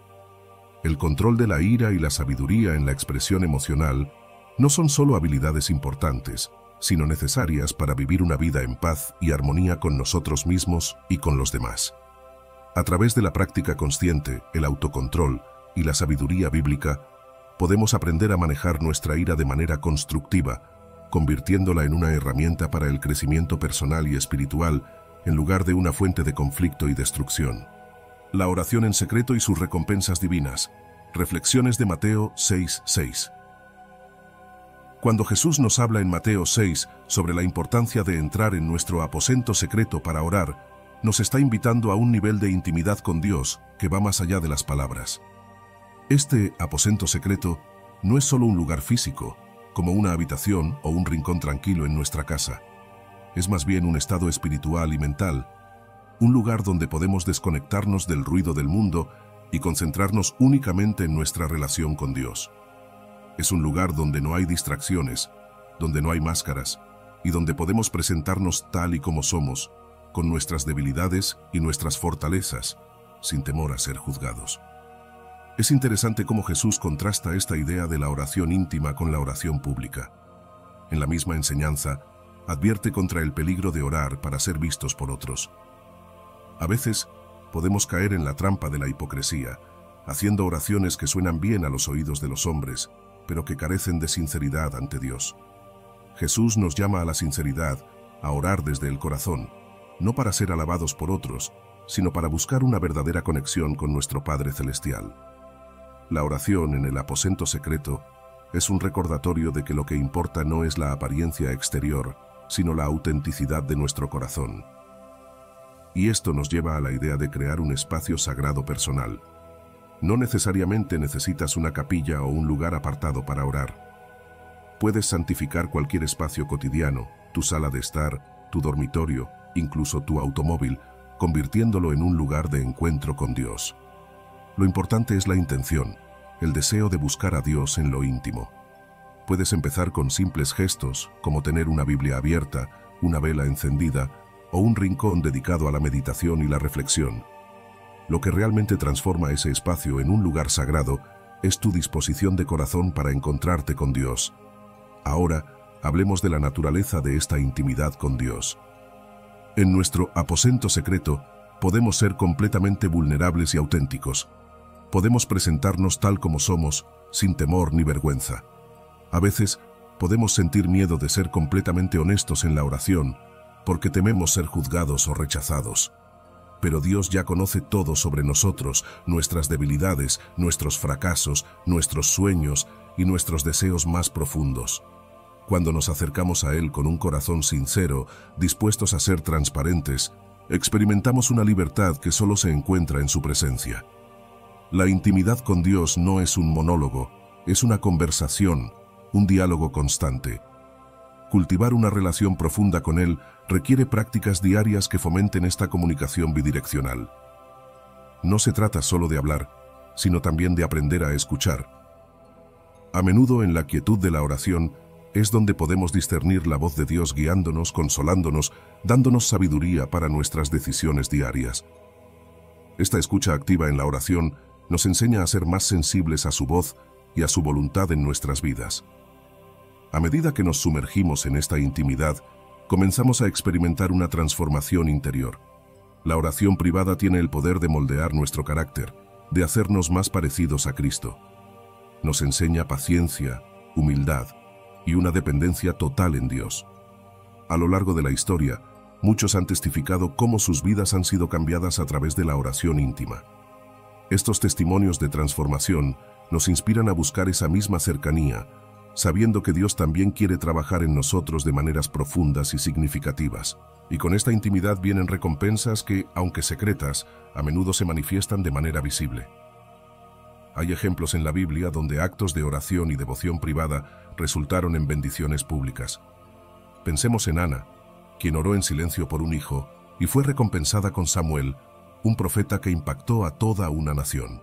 El control de la ira y la sabiduría en la expresión emocional no son solo habilidades importantes, sino necesarias para vivir una vida en paz y armonía con nosotros mismos y con los demás. A través de la práctica consciente, el autocontrol y la sabiduría bíblica, podemos aprender a manejar nuestra ira de manera constructiva, convirtiéndola en una herramienta para el crecimiento personal y espiritual, en lugar de una fuente de conflicto y destrucción. La oración en secreto y sus recompensas divinas. Reflexiones de Mateo 6:6. Cuando Jesús nos habla en Mateo 6 sobre la importancia de entrar en nuestro aposento secreto para orar, nos está invitando a un nivel de intimidad con Dios que va más allá de las palabras. Este aposento secreto no es solo un lugar físico, como una habitación o un rincón tranquilo en nuestra casa. Es más bien un estado espiritual y mental, un lugar donde podemos desconectarnos del ruido del mundo y concentrarnos únicamente en nuestra relación con Dios. Es un lugar donde no hay distracciones, donde no hay máscaras y donde podemos presentarnos tal y como somos, con nuestras debilidades y nuestras fortalezas, sin temor a ser juzgados. Es interesante cómo Jesús contrasta esta idea de la oración íntima con la oración pública. En la misma enseñanza, advierte contra el peligro de orar para ser vistos por otros. A veces, podemos caer en la trampa de la hipocresía, haciendo oraciones que suenan bien a los oídos de los hombres, pero que carecen de sinceridad ante Dios. Jesús nos llama a la sinceridad, a orar desde el corazón, no para ser alabados por otros, sino para buscar una verdadera conexión con nuestro Padre Celestial. La oración en el aposento secreto es un recordatorio de que lo que importa no es la apariencia exterior, sino la autenticidad de nuestro corazón. Y esto nos lleva a la idea de crear un espacio sagrado personal. No necesariamente necesitas una capilla o un lugar apartado para orar. Puedes santificar cualquier espacio cotidiano, tu sala de estar, tu dormitorio, incluso tu automóvil, convirtiéndolo en un lugar de encuentro con Dios. Lo importante es la intención, el deseo de buscar a Dios en lo íntimo. Puedes empezar con simples gestos, como tener una Biblia abierta, una vela encendida o un rincón dedicado a la meditación y la reflexión. Lo que realmente transforma ese espacio en un lugar sagrado es tu disposición de corazón para encontrarte con Dios. Ahora, hablemos de la naturaleza de esta intimidad con Dios. En nuestro aposento secreto, podemos ser completamente vulnerables y auténticos. Podemos presentarnos tal como somos, sin temor ni vergüenza. A veces, podemos sentir miedo de ser completamente honestos en la oración, porque tememos ser juzgados o rechazados. Pero Dios ya conoce todo sobre nosotros, nuestras debilidades, nuestros fracasos, nuestros sueños y nuestros deseos más profundos. Cuando nos acercamos a Él con un corazón sincero, dispuestos a ser transparentes, experimentamos una libertad que solo se encuentra en su presencia. La intimidad con Dios no es un monólogo, es una conversación, un diálogo constante. Cultivar una relación profunda con Él requiere prácticas diarias que fomenten esta comunicación bidireccional. No se trata solo de hablar, sino también de aprender a escuchar. A menudo en la quietud de la oración es donde podemos discernir la voz de Dios guiándonos, consolándonos, dándonos sabiduría para nuestras decisiones diarias. Esta escucha activa en la oración nos enseña a ser más sensibles a su voz y a su voluntad en nuestras vidas. A medida que nos sumergimos en esta intimidad, comenzamos a experimentar una transformación interior. La oración privada tiene el poder de moldear nuestro carácter, de hacernos más parecidos a Cristo. Nos enseña paciencia, humildad y una dependencia total en Dios. A lo largo de la historia, muchos han testificado cómo sus vidas han sido cambiadas a través de la oración íntima. Estos testimonios de transformación nos inspiran a buscar esa misma cercanía, sabiendo que Dios también quiere trabajar en nosotros de maneras profundas y significativas. Y con esta intimidad vienen recompensas que, aunque secretas, a menudo se manifiestan de manera visible. Hay ejemplos en la Biblia donde actos de oración y devoción privada resultaron en bendiciones públicas. Pensemos en Ana, quien oró en silencio por un hijo y fue recompensada con Samuel, un profeta que impactó a toda una nación.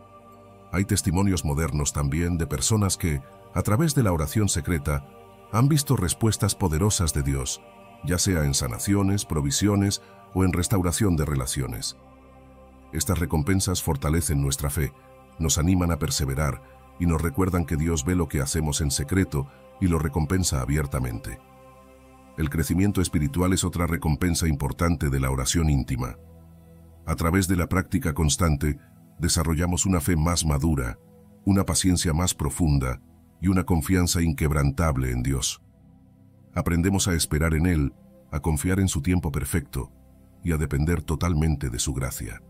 Hay testimonios modernos también de personas que, a través de la oración secreta, han visto respuestas poderosas de Dios, ya sea en sanaciones, provisiones o en restauración de relaciones. Estas recompensas fortalecen nuestra fe, nos animan a perseverar y nos recuerdan que Dios ve lo que hacemos en secreto y lo recompensa abiertamente. El crecimiento espiritual es otra recompensa importante de la oración íntima. A través de la práctica constante, desarrollamos una fe más madura, una paciencia más profunda y una confianza inquebrantable en Dios. Aprendemos a esperar en Él, a confiar en su tiempo perfecto y a depender totalmente de su gracia.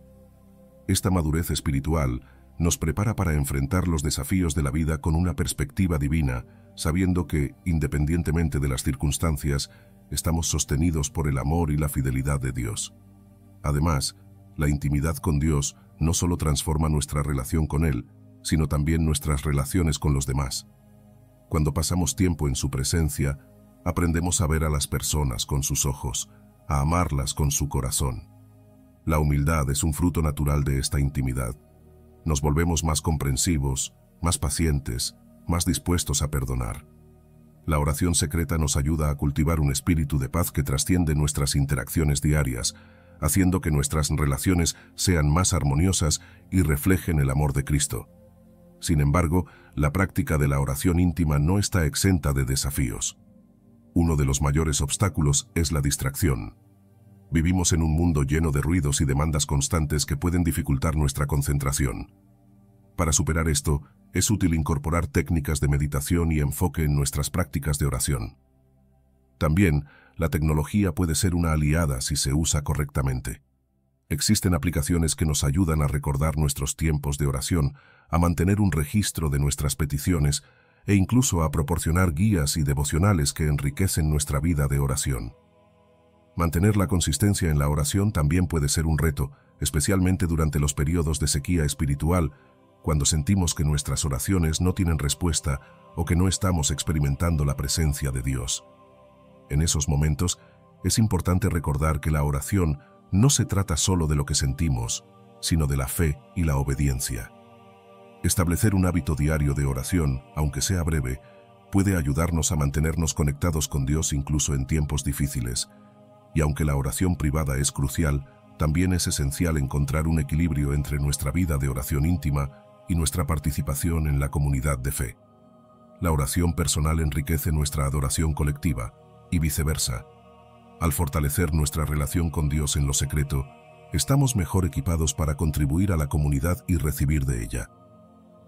Esta madurez espiritual nos prepara para enfrentar los desafíos de la vida con una perspectiva divina, sabiendo que, independientemente de las circunstancias, estamos sostenidos por el amor y la fidelidad de Dios. Además, la intimidad con Dios no solo transforma nuestra relación con Él, sino también nuestras relaciones con los demás. Cuando pasamos tiempo en su presencia, aprendemos a ver a las personas con sus ojos, a amarlas con su corazón. La humildad es un fruto natural de esta intimidad. Nos volvemos más comprensivos, más pacientes, más dispuestos a perdonar. La oración secreta nos ayuda a cultivar un espíritu de paz que trasciende nuestras interacciones diarias, haciendo que nuestras relaciones sean más armoniosas y reflejen el amor de Cristo. Sin embargo, la práctica de la oración íntima no está exenta de desafíos. Uno de los mayores obstáculos es la distracción. Vivimos en un mundo lleno de ruidos y demandas constantes que pueden dificultar nuestra concentración. Para superar esto, es útil incorporar técnicas de meditación y enfoque en nuestras prácticas de oración. También, la tecnología puede ser una aliada si se usa correctamente. Existen aplicaciones que nos ayudan a recordar nuestros tiempos de oración, a mantener un registro de nuestras peticiones e incluso a proporcionar guías y devocionales que enriquecen nuestra vida de oración. Mantener la consistencia en la oración también puede ser un reto, especialmente durante los periodos de sequía espiritual, cuando sentimos que nuestras oraciones no tienen respuesta o que no estamos experimentando la presencia de Dios. En esos momentos, es importante recordar que la oración no se trata solo de lo que sentimos, sino de la fe y la obediencia. Establecer un hábito diario de oración, aunque sea breve, puede ayudarnos a mantenernos conectados con Dios incluso en tiempos difíciles. Y aunque la oración privada es crucial, también es esencial encontrar un equilibrio entre nuestra vida de oración íntima y nuestra participación en la comunidad de fe. La oración personal enriquece nuestra adoración colectiva y viceversa. Al fortalecer nuestra relación con Dios en lo secreto, estamos mejor equipados para contribuir a la comunidad y recibir de ella.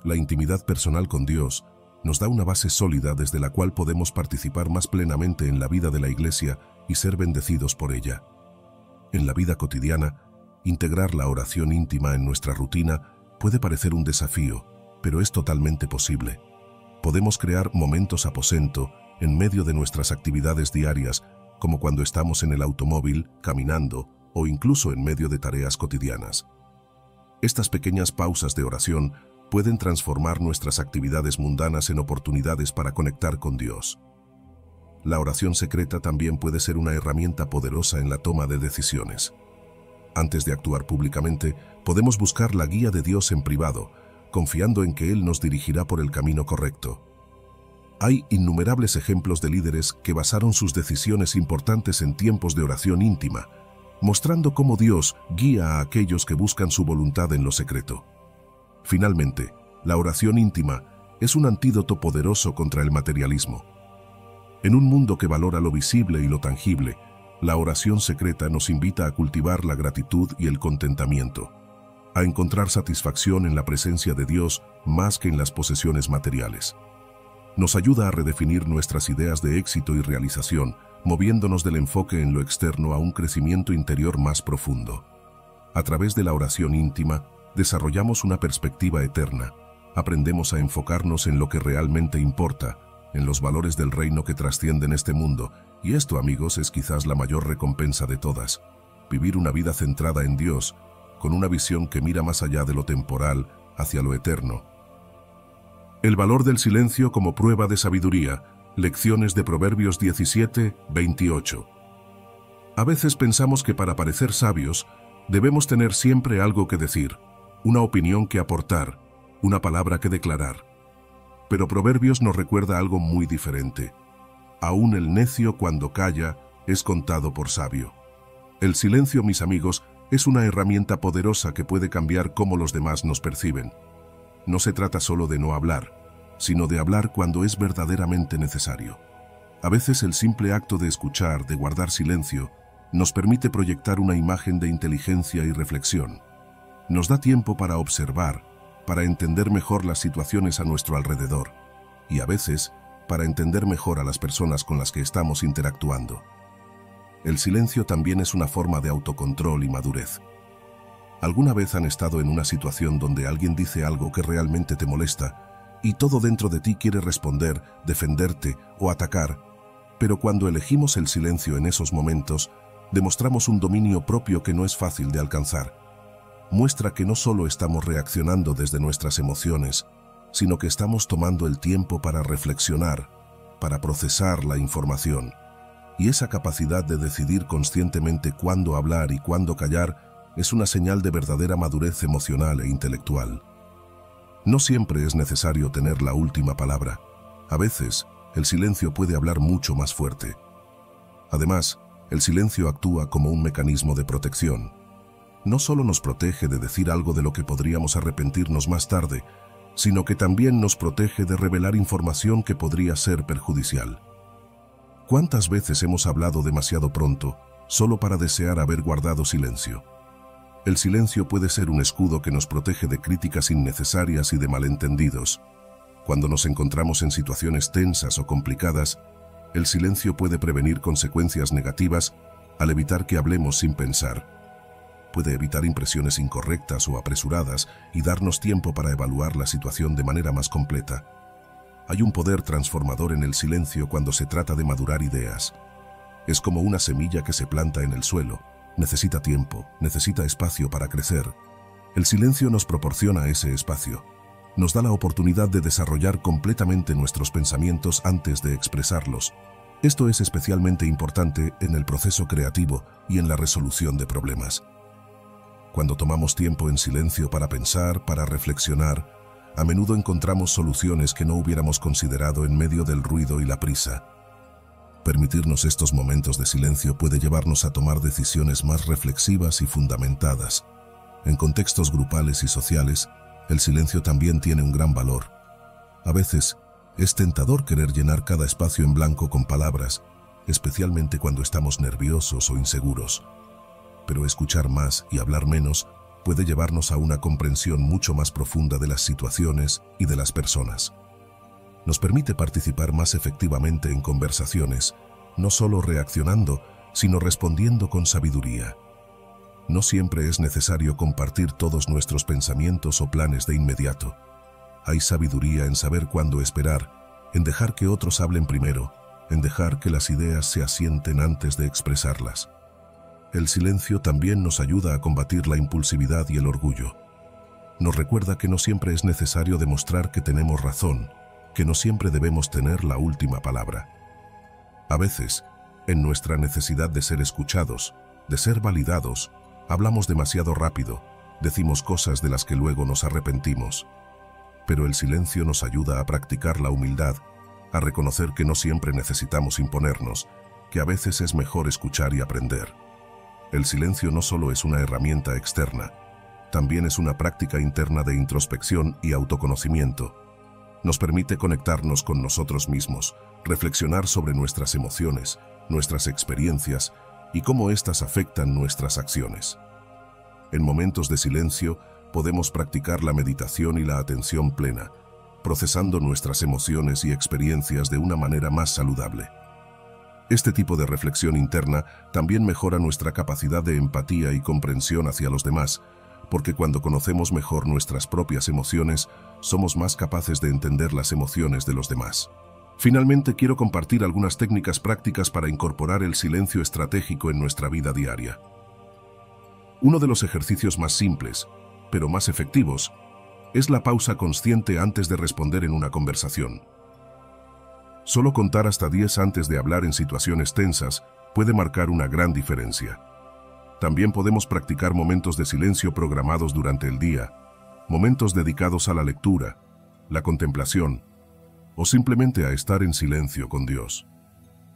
La intimidad personal con Dios nos da una base sólida desde la cual podemos participar más plenamente en la vida de la Iglesia y ser bendecidos por ella. En la vida cotidiana, integrar la oración íntima en nuestra rutina puede parecer un desafío, pero es totalmente posible. Podemos crear momentos aposento en medio de nuestras actividades diarias, como cuando estamos en el automóvil, caminando o incluso en medio de tareas cotidianas. Estas pequeñas pausas de oración pueden transformar nuestras actividades mundanas en oportunidades para conectar con Dios. La oración secreta también puede ser una herramienta poderosa en la toma de decisiones. Antes de actuar públicamente, podemos buscar la guía de Dios en privado, confiando en que Él nos dirigirá por el camino correcto. Hay innumerables ejemplos de líderes que basaron sus decisiones importantes en tiempos de oración íntima, mostrando cómo Dios guía a aquellos que buscan su voluntad en lo secreto. Finalmente, la oración íntima es un antídoto poderoso contra el materialismo. En un mundo que valora lo visible y lo tangible, la oración secreta nos invita a cultivar la gratitud y el contentamiento, a encontrar satisfacción en la presencia de Dios más que en las posesiones materiales. Nos ayuda a redefinir nuestras ideas de éxito y realización, moviéndonos del enfoque en lo externo a un crecimiento interior más profundo. A través de la oración íntima, desarrollamos una perspectiva eterna, aprendemos a enfocarnos en lo que realmente importa, en los valores del reino que trascienden este mundo, y esto, amigos, es quizás la mayor recompensa de todas: vivir una vida centrada en Dios, con una visión que mira más allá de lo temporal, hacia lo eterno. El valor del silencio como prueba de sabiduría. Lecciones de Proverbios 17:28. A veces pensamos que para parecer sabios, debemos tener siempre algo que decir, una opinión que aportar, una palabra que declarar. Pero Proverbios nos recuerda algo muy diferente. Aún el necio, cuando calla, es contado por sabio. El silencio, mis amigos, es una herramienta poderosa que puede cambiar cómo los demás nos perciben. No se trata solo de no hablar, sino de hablar cuando es verdaderamente necesario. A veces el simple acto de escuchar, de guardar silencio, nos permite proyectar una imagen de inteligencia y reflexión. Nos da tiempo para observar, para entender mejor las situaciones a nuestro alrededor, y a veces para entender mejor a las personas con las que estamos interactuando. El silencio también es una forma de autocontrol y madurez. ¿Alguna vez han estado en una situación donde alguien dice algo que realmente te molesta y todo dentro de ti quiere responder, defenderte o atacar? Pero cuando elegimos el silencio en esos momentos, demostramos un dominio propio que no es fácil de alcanzar. Muestra que no solo estamos reaccionando desde nuestras emociones, sino que estamos tomando el tiempo para reflexionar, para procesar la información. Y esa capacidad de decidir conscientemente cuándo hablar y cuándo callar es una señal de verdadera madurez emocional e intelectual. No siempre es necesario tener la última palabra. A veces, el silencio puede hablar mucho más fuerte. Además, el silencio actúa como un mecanismo de protección. No solo nos protege de decir algo de lo que podríamos arrepentirnos más tarde, sino que también nos protege de revelar información que podría ser perjudicial. ¿Cuántas veces hemos hablado demasiado pronto, solo para desear haber guardado silencio? El silencio puede ser un escudo que nos protege de críticas innecesarias y de malentendidos. Cuando nos encontramos en situaciones tensas o complicadas, el silencio puede prevenir consecuencias negativas al evitar que hablemos sin pensar. Puede evitar impresiones incorrectas o apresuradas y darnos tiempo para evaluar la situación de manera más completa. Hay un poder transformador en el silencio cuando se trata de madurar ideas. Es como una semilla que se planta en el suelo. Necesita tiempo, necesita espacio para crecer. El silencio nos proporciona ese espacio. Nos da la oportunidad de desarrollar completamente nuestros pensamientos antes de expresarlos. Esto es especialmente importante en el proceso creativo y en la resolución de problemas. Cuando tomamos tiempo en silencio para pensar, para reflexionar, a menudo encontramos soluciones que no hubiéramos considerado en medio del ruido y la prisa. Permitirnos estos momentos de silencio puede llevarnos a tomar decisiones más reflexivas y fundamentadas. En contextos grupales y sociales, el silencio también tiene un gran valor. A veces, es tentador querer llenar cada espacio en blanco con palabras, especialmente cuando estamos nerviosos o inseguros. Pero escuchar más y hablar menos puede llevarnos a una comprensión mucho más profunda de las situaciones y de las personas. Nos permite participar más efectivamente en conversaciones, no solo reaccionando, sino respondiendo con sabiduría. No siempre es necesario compartir todos nuestros pensamientos o planes de inmediato. Hay sabiduría en saber cuándo esperar, en dejar que otros hablen primero, en dejar que las ideas se asienten antes de expresarlas. El silencio también nos ayuda a combatir la impulsividad y el orgullo. Nos recuerda que no siempre es necesario demostrar que tenemos razón, que no siempre debemos tener la última palabra. A veces, en nuestra necesidad de ser escuchados, de ser validados, hablamos demasiado rápido, decimos cosas de las que luego nos arrepentimos. Pero el silencio nos ayuda a practicar la humildad, a reconocer que no siempre necesitamos imponernos, que a veces es mejor escuchar y aprender. El silencio no solo es una herramienta externa, también es una práctica interna de introspección y autoconocimiento. Nos permite conectarnos con nosotros mismos, reflexionar sobre nuestras emociones, nuestras experiencias y cómo éstas afectan nuestras acciones. En momentos de silencio, podemos practicar la meditación y la atención plena, procesando nuestras emociones y experiencias de una manera más saludable. Este tipo de reflexión interna también mejora nuestra capacidad de empatía y comprensión hacia los demás, porque cuando conocemos mejor nuestras propias emociones, somos más capaces de entender las emociones de los demás. Finalmente, quiero compartir algunas técnicas prácticas para incorporar el silencio estratégico en nuestra vida diaria. Uno de los ejercicios más simples, pero más efectivos, es la pausa consciente antes de responder en una conversación. Solo contar hasta 10 antes de hablar en situaciones tensas puede marcar una gran diferencia. También podemos practicar momentos de silencio programados durante el día, momentos dedicados a la lectura, la contemplación, o simplemente a estar en silencio con Dios.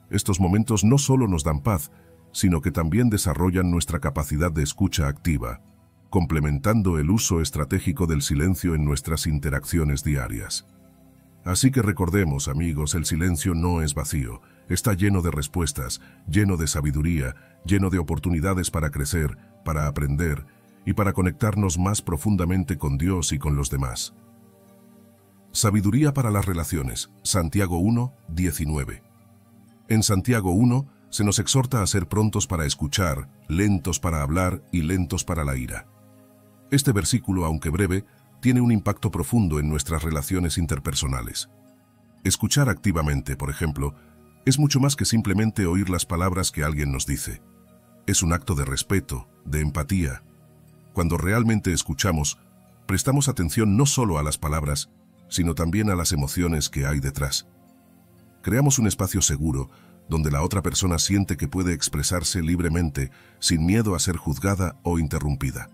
Estos momentos no solo nos dan paz, sino que también desarrollan nuestra capacidad de escucha activa, complementando el uso estratégico del silencio en nuestras interacciones diarias. Así que recordemos, amigos, el silencio no es vacío, está lleno de respuestas, lleno de sabiduría, lleno de oportunidades para crecer, para aprender y para conectarnos más profundamente con Dios y con los demás. Sabiduría para las relaciones, Santiago 1:19. En Santiago 1 se nos exhorta a ser prontos para escuchar, lentos para hablar y lentos para la ira. Este versículo, aunque breve, tiene un impacto profundo en nuestras relaciones interpersonales. Escuchar activamente, por ejemplo, es mucho más que simplemente oír las palabras que alguien nos dice. Es un acto de respeto, de empatía. Cuando realmente escuchamos, prestamos atención no solo a las palabras, sino también a las emociones que hay detrás. Creamos un espacio seguro, donde la otra persona siente que puede expresarse libremente, sin miedo a ser juzgada o interrumpida.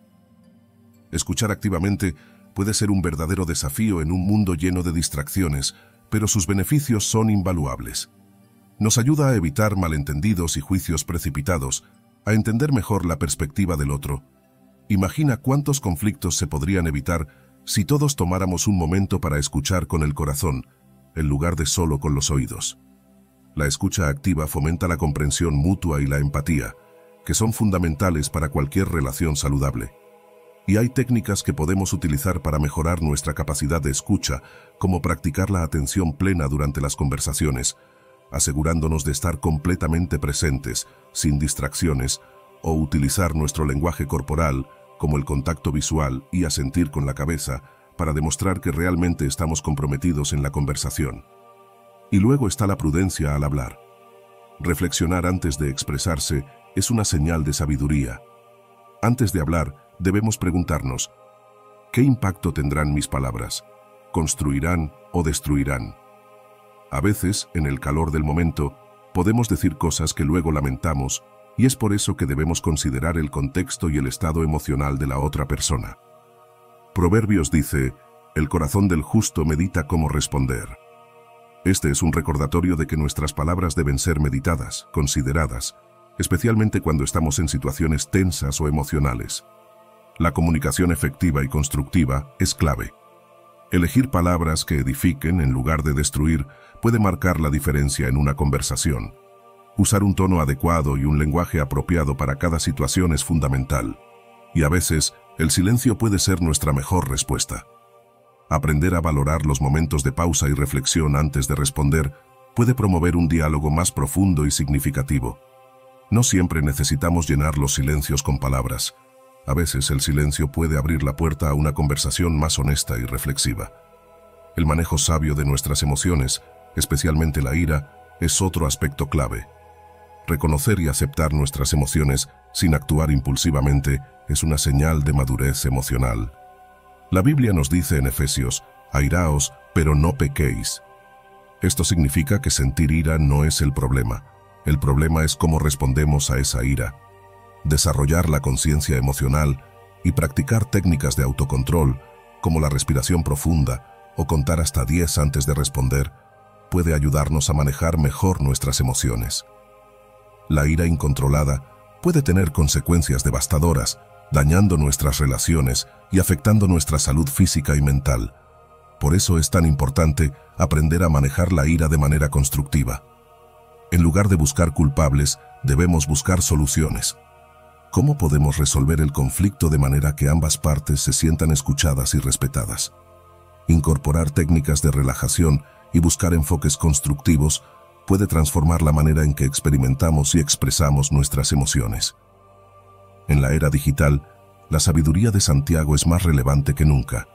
Escuchar activamente puede ser un verdadero desafío en un mundo lleno de distracciones, pero sus beneficios son invaluables. Nos ayuda a evitar malentendidos y juicios precipitados, a entender mejor la perspectiva del otro. Imagina cuántos conflictos se podrían evitar si todos tomáramos un momento para escuchar con el corazón, en lugar de solo con los oídos. La escucha activa fomenta la comprensión mutua y la empatía, que son fundamentales para cualquier relación saludable. Y hay técnicas que podemos utilizar para mejorar nuestra capacidad de escucha, como practicar la atención plena durante las conversaciones, asegurándonos de estar completamente presentes, sin distracciones, o utilizar nuestro lenguaje corporal, como el contacto visual y asentir con la cabeza, para demostrar que realmente estamos comprometidos en la conversación. Y luego está la prudencia al hablar. Reflexionar antes de expresarse es una señal de sabiduría. Antes de hablar, debemos preguntarnos, ¿qué impacto tendrán mis palabras? ¿Construirán o destruirán? A veces, en el calor del momento, podemos decir cosas que luego lamentamos, y es por eso que debemos considerar el contexto y el estado emocional de la otra persona. Proverbios dice, el corazón del justo medita cómo responder. Este es un recordatorio de que nuestras palabras deben ser meditadas, consideradas, especialmente cuando estamos en situaciones tensas o emocionales. La comunicación efectiva y constructiva es clave. Elegir palabras que edifiquen en lugar de destruir puede marcar la diferencia en una conversación. Usar un tono adecuado y un lenguaje apropiado para cada situación es fundamental. Y a veces, el silencio puede ser nuestra mejor respuesta. Aprender a valorar los momentos de pausa y reflexión antes de responder puede promover un diálogo más profundo y significativo. No siempre necesitamos llenar los silencios con palabras. A veces el silencio puede abrir la puerta a una conversación más honesta y reflexiva. El manejo sabio de nuestras emociones, especialmente la ira, es otro aspecto clave. Reconocer y aceptar nuestras emociones sin actuar impulsivamente es una señal de madurez emocional. La Biblia nos dice en Efesios: airaos, pero no pequéis. Esto significa que sentir ira no es el problema. El problema es cómo respondemos a esa ira. Desarrollar la conciencia emocional y practicar técnicas de autocontrol, como la respiración profunda o contar hasta 10 antes de responder, puede ayudarnos a manejar mejor nuestras emociones. La ira incontrolada puede tener consecuencias devastadoras, dañando nuestras relaciones y afectando nuestra salud física y mental. Por eso es tan importante aprender a manejar la ira de manera constructiva. En lugar de buscar culpables, debemos buscar soluciones. ¿Cómo podemos resolver el conflicto de manera que ambas partes se sientan escuchadas y respetadas? Incorporar técnicas de relajación y buscar enfoques constructivos puede transformar la manera en que experimentamos y expresamos nuestras emociones. En la era digital, la sabiduría de Santiago es más relevante que nunca.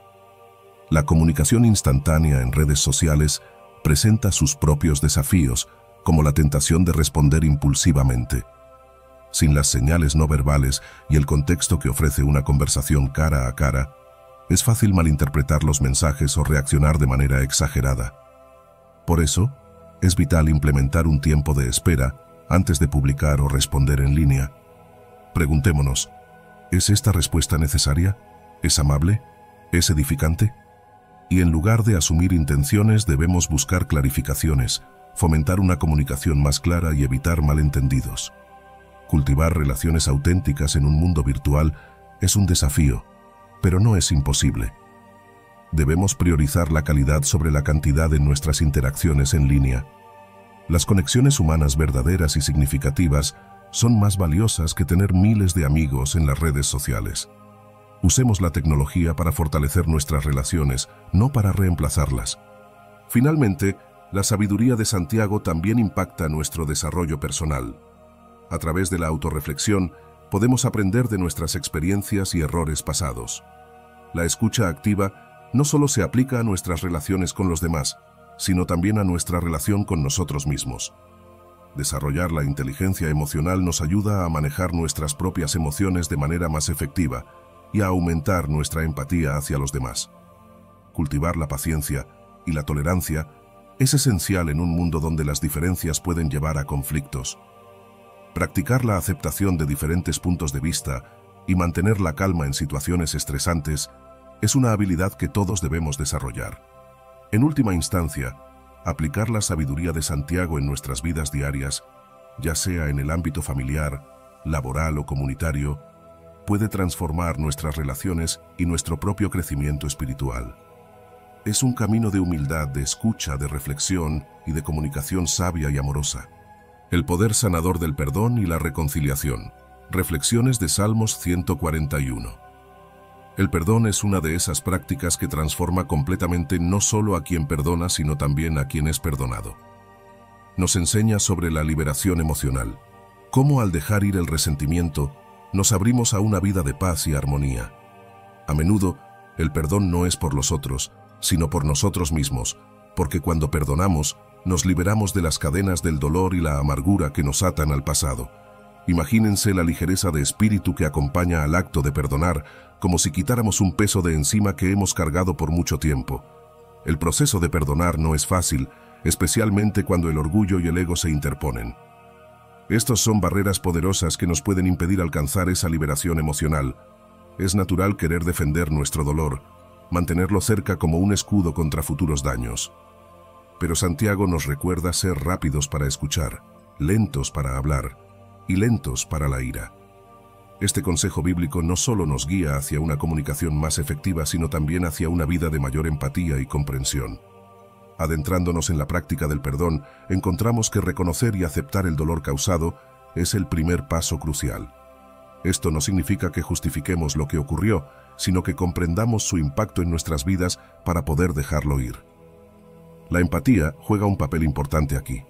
La comunicación instantánea en redes sociales presenta sus propios desafíos, como la tentación de responder impulsivamente. Sin las señales no verbales y el contexto que ofrece una conversación cara a cara, es fácil malinterpretar los mensajes o reaccionar de manera exagerada. Por eso, es vital implementar un tiempo de espera antes de publicar o responder en línea. Preguntémonos: ¿es esta respuesta necesaria? ¿Es amable? ¿Es edificante? Y en lugar de asumir intenciones, debemos buscar clarificaciones, fomentar una comunicación más clara y evitar malentendidos. Cultivar relaciones auténticas en un mundo virtual es un desafío, pero no es imposible. Debemos priorizar la calidad sobre la cantidad en nuestras interacciones en línea. Las conexiones humanas verdaderas y significativas son más valiosas que tener miles de amigos en las redes sociales. Usemos la tecnología para fortalecer nuestras relaciones, no para reemplazarlas. Finalmente, la sabiduría de Santiago también impacta nuestro desarrollo personal. A través de la autorreflexión, podemos aprender de nuestras experiencias y errores pasados. La escucha activa no solo se aplica a nuestras relaciones con los demás, sino también a nuestra relación con nosotros mismos. Desarrollar la inteligencia emocional nos ayuda a manejar nuestras propias emociones de manera más efectiva y a aumentar nuestra empatía hacia los demás. Cultivar la paciencia y la tolerancia es esencial en un mundo donde las diferencias pueden llevar a conflictos. Practicar la aceptación de diferentes puntos de vista y mantener la calma en situaciones estresantes es una habilidad que todos debemos desarrollar. En última instancia, aplicar la sabiduría de Santiago en nuestras vidas diarias, ya sea en el ámbito familiar, laboral o comunitario, puede transformar nuestras relaciones y nuestro propio crecimiento espiritual. Es un camino de humildad, de escucha, de reflexión y de comunicación sabia y amorosa. El poder sanador del perdón y la reconciliación. Reflexiones de Salmos 141. El perdón es una de esas prácticas que transforma completamente no solo a quien perdona, sino también a quien es perdonado. Nos enseña sobre la liberación emocional, cómo al dejar ir el resentimiento, nos abrimos a una vida de paz y armonía. A menudo, el perdón no es por los otros, sino por nosotros mismos, porque cuando perdonamos, nos liberamos de las cadenas del dolor y la amargura que nos atan al pasado. Imagínense la ligereza de espíritu que acompaña al acto de perdonar, como si quitáramos un peso de encima que hemos cargado por mucho tiempo. El proceso de perdonar no es fácil, especialmente cuando el orgullo y el ego se interponen. Estos son barreras poderosas que nos pueden impedir alcanzar esa liberación emocional. Es natural querer defender nuestro dolor, mantenerlo cerca como un escudo contra futuros daños. Pero Santiago nos recuerda ser rápidos para escuchar, lentos para hablar y lentos para la ira. Este consejo bíblico no solo nos guía hacia una comunicación más efectiva, sino también hacia una vida de mayor empatía y comprensión. Adentrándonos en la práctica del perdón, encontramos que reconocer y aceptar el dolor causado es el primer paso crucial. Esto no significa que justifiquemos lo que ocurrió, sino que comprendamos su impacto en nuestras vidas para poder dejarlo ir. La empatía juega un papel importante aquí.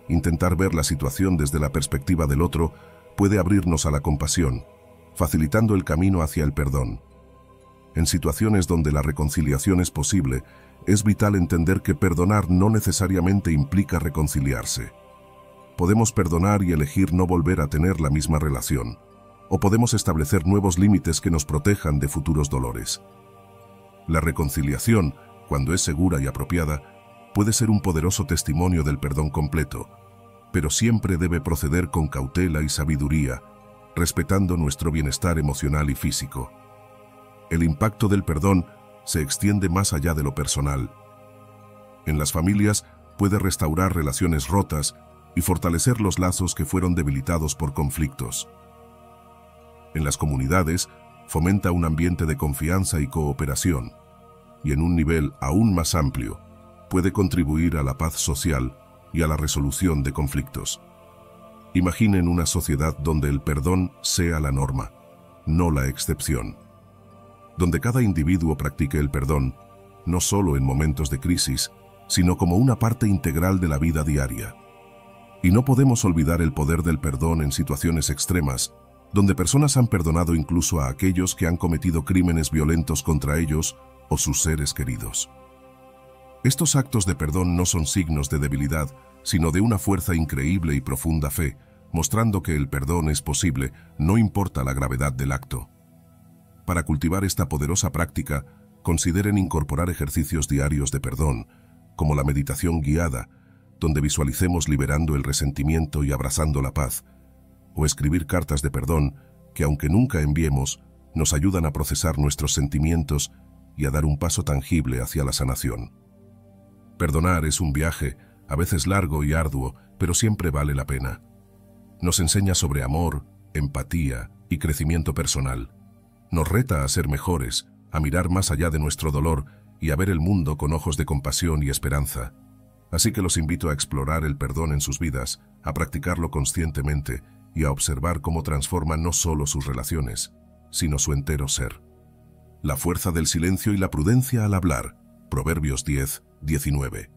Intentar ver la situación desde la perspectiva del otro puede abrirnos a la compasión, facilitando el camino hacia el perdón. En situaciones donde la reconciliación es posible, es vital entender que perdonar no necesariamente implica reconciliarse. Podemos perdonar y elegir no volver a tener la misma relación, o podemos establecer nuevos límites que nos protejan de futuros dolores. La reconciliación, cuando es segura y apropiada, puede ser un poderoso testimonio del perdón completo, pero siempre debe proceder con cautela y sabiduría, respetando nuestro bienestar emocional y físico. El impacto del perdón se extiende más allá de lo personal. En las familias puede restaurar relaciones rotas y fortalecer los lazos que fueron debilitados por conflictos. En las comunidades fomenta un ambiente de confianza y cooperación, y en un nivel aún más amplio puede contribuir a la paz social y a la resolución de conflictos. Imaginen una sociedad donde el perdón sea la norma, no la excepción. Donde cada individuo practique el perdón, no solo en momentos de crisis, sino como una parte integral de la vida diaria. Y no podemos olvidar el poder del perdón en situaciones extremas, donde personas han perdonado incluso a aquellos que han cometido crímenes violentos contra ellos o sus seres queridos. Estos actos de perdón no son signos de debilidad, sino de una fuerza increíble y profunda fe, mostrando que el perdón es posible, no importa la gravedad del acto. Para cultivar esta poderosa práctica, consideren incorporar ejercicios diarios de perdón, como la meditación guiada, donde visualicemos liberando el resentimiento y abrazando la paz, o escribir cartas de perdón que, aunque nunca enviemos, nos ayudan a procesar nuestros sentimientos y a dar un paso tangible hacia la sanación. Perdonar es un viaje, a veces largo y arduo, pero siempre vale la pena. Nos enseña sobre amor, empatía y crecimiento personal. Nos reta a ser mejores, a mirar más allá de nuestro dolor y a ver el mundo con ojos de compasión y esperanza. Así que los invito a explorar el perdón en sus vidas, a practicarlo conscientemente y a observar cómo transforma no solo sus relaciones, sino su entero ser. La fuerza del silencio y la prudencia al hablar. Proverbios 10:19.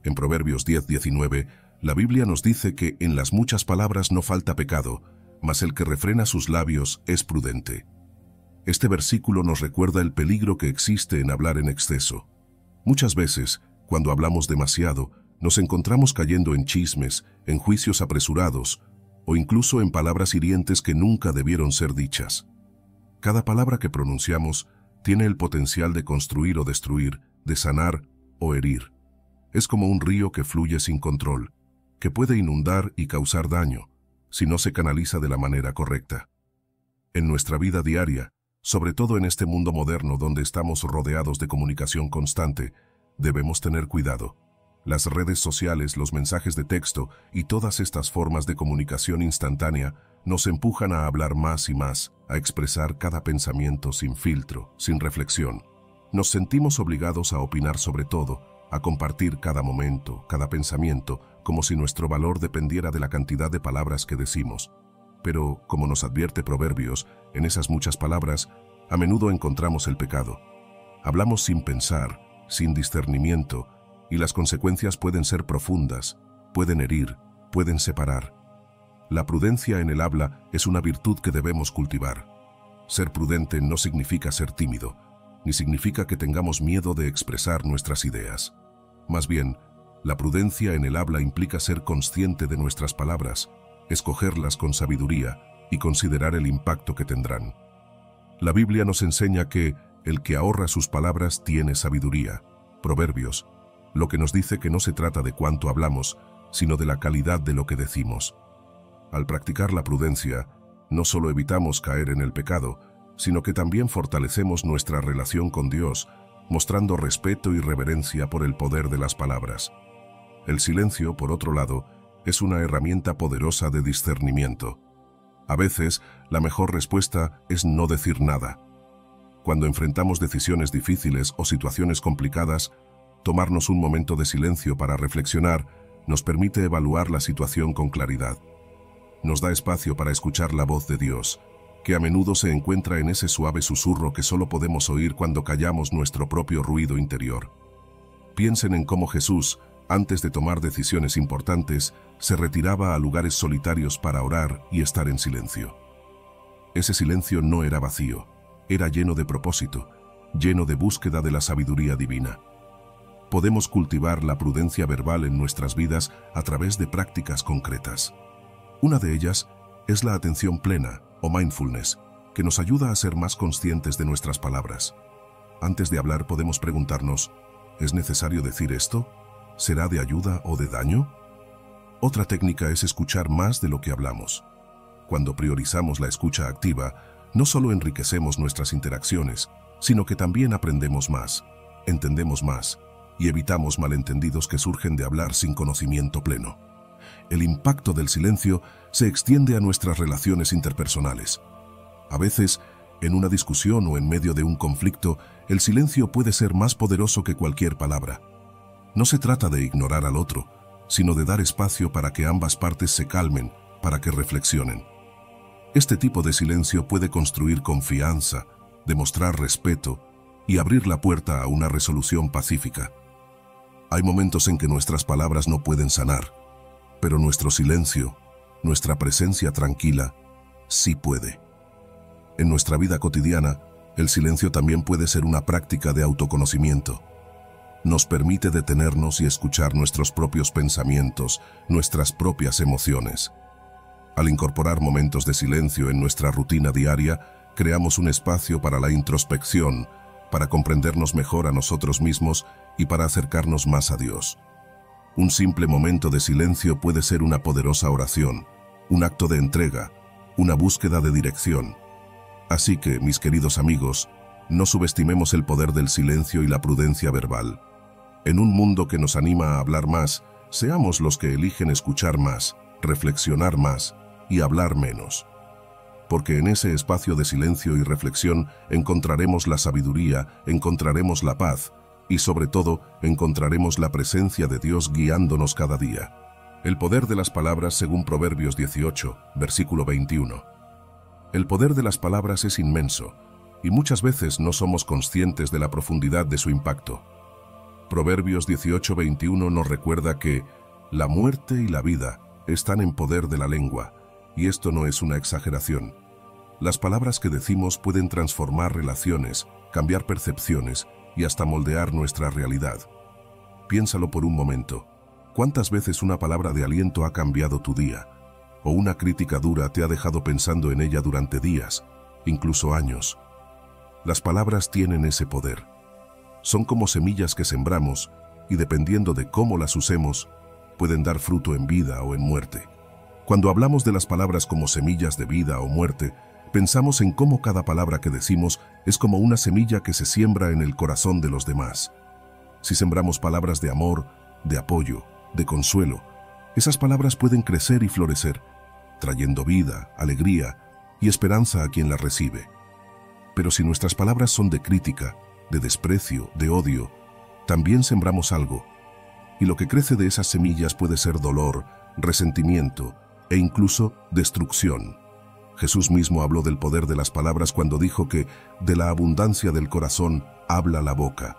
En Proverbios 10:19, la Biblia nos dice que en las muchas palabras no falta pecado, mas el que refrena sus labios es prudente. Este versículo nos recuerda el peligro que existe en hablar en exceso. Muchas veces, cuando hablamos demasiado, nos encontramos cayendo en chismes, en juicios apresurados, o incluso en palabras hirientes que nunca debieron ser dichas. Cada palabra que pronunciamos tiene el potencial de construir o destruir, de sanar o herir. Es como un río que fluye sin control, que puede inundar y causar daño, si no se canaliza de la manera correcta. En nuestra vida diaria, sobre todo en este mundo moderno donde estamos rodeados de comunicación constante, debemos tener cuidado. Las redes sociales, los mensajes de texto y todas estas formas de comunicación instantánea nos empujan a hablar más y más, a expresar cada pensamiento sin filtro, sin reflexión. Nos sentimos obligados a opinar sobre todo, a compartir cada momento, cada pensamiento, como si nuestro valor dependiera de la cantidad de palabras que decimos. Pero, como nos advierte Proverbios, en esas muchas palabras, a menudo encontramos el pecado. Hablamos sin pensar, sin discernimiento, y las consecuencias pueden ser profundas, pueden herir, pueden separar. La prudencia en el habla es una virtud que debemos cultivar. Ser prudente no significa ser tímido, ni significa que tengamos miedo de expresar nuestras ideas. Más bien, la prudencia en el habla implica ser consciente de nuestras palabras, escogerlas con sabiduría y considerar el impacto que tendrán. La Biblia nos enseña que el que ahorra sus palabras tiene sabiduría. Proverbios, lo que nos dice que no se trata de cuánto hablamos, sino de la calidad de lo que decimos. Al practicar la prudencia, no solo evitamos caer en el pecado, sino que también fortalecemos nuestra relación con Dios, mostrando respeto y reverencia por el poder de las palabras. El silencio, por otro lado, es una herramienta poderosa de discernimiento. A veces, la mejor respuesta es no decir nada. Cuando enfrentamos decisiones difíciles o situaciones complicadas, tomarnos un momento de silencio para reflexionar nos permite evaluar la situación con claridad. Nos da espacio para escuchar la voz de Dios, que a menudo se encuentra en ese suave susurro que solo podemos oír cuando callamos nuestro propio ruido interior. Piensen en cómo Jesús, antes de tomar decisiones importantes, se retiraba a lugares solitarios para orar y estar en silencio. Ese silencio no era vacío, era lleno de propósito, lleno de búsqueda de la sabiduría divina. Podemos cultivar la prudencia verbal en nuestras vidas a través de prácticas concretas. Una de ellas es la atención plena, o mindfulness, que nos ayuda a ser más conscientes de nuestras palabras. Antes de hablar podemos preguntarnos, ¿es necesario decir esto? ¿Será de ayuda o de daño? Otra técnica es escuchar más de lo que hablamos. Cuando priorizamos la escucha activa, no solo enriquecemos nuestras interacciones, sino que también aprendemos más, entendemos más y evitamos malentendidos que surgen de hablar sin conocimiento pleno. El impacto del silencio se extiende a nuestras relaciones interpersonales. A veces, en una discusión o en medio de un conflicto, el silencio puede ser más poderoso que cualquier palabra. No se trata de ignorar al otro, sino de dar espacio para que ambas partes se calmen, para que reflexionen. Este tipo de silencio puede construir confianza, demostrar respeto y abrir la puerta a una resolución pacífica. Hay momentos en que nuestras palabras no pueden sanar, pero nuestro silencio, nuestra presencia tranquila, sí puede. En nuestra vida cotidiana, el silencio también puede ser una práctica de autoconocimiento. Nos permite detenernos y escuchar nuestros propios pensamientos, nuestras propias emociones. Al incorporar momentos de silencio en nuestra rutina diaria, creamos un espacio para la introspección, para comprendernos mejor a nosotros mismos y para acercarnos más a Dios. Un simple momento de silencio puede ser una poderosa oración, un acto de entrega, una búsqueda de dirección. Así que, mis queridos amigos, no subestimemos el poder del silencio y la prudencia verbal. En un mundo que nos anima a hablar más, seamos los que eligen escuchar más, reflexionar más y hablar menos. Porque en ese espacio de silencio y reflexión encontraremos la sabiduría, encontraremos la paz y sobre todo encontraremos la presencia de Dios guiándonos cada día. El poder de las palabras según Proverbios 18, versículo 21. El poder de las palabras es inmenso y muchas veces no somos conscientes de la profundidad de su impacto. Proverbios 18:21 nos recuerda que la muerte y la vida están en poder de la lengua, y esto no es una exageración. Las palabras que decimos pueden transformar relaciones, cambiar percepciones y hasta moldear nuestra realidad. Piénsalo por un momento. ¿Cuántas veces una palabra de aliento ha cambiado tu día? O una crítica dura te ha dejado pensando en ella durante días, incluso años. Las palabras tienen ese poder. Son como semillas que sembramos y dependiendo de cómo las usemos, pueden dar fruto en vida o en muerte. Cuando hablamos de las palabras como semillas de vida o muerte, pensamos en cómo cada palabra que decimos es como una semilla que se siembra en el corazón de los demás. Si sembramos palabras de amor, de apoyo, de consuelo, esas palabras pueden crecer y florecer, trayendo vida, alegría y esperanza a quien las recibe. Pero si nuestras palabras son de crítica, de desprecio, de odio, también sembramos algo, y lo que crece de esas semillas puede ser dolor, resentimiento e incluso destrucción. Jesús mismo habló del poder de las palabras cuando dijo que de la abundancia del corazón habla la boca.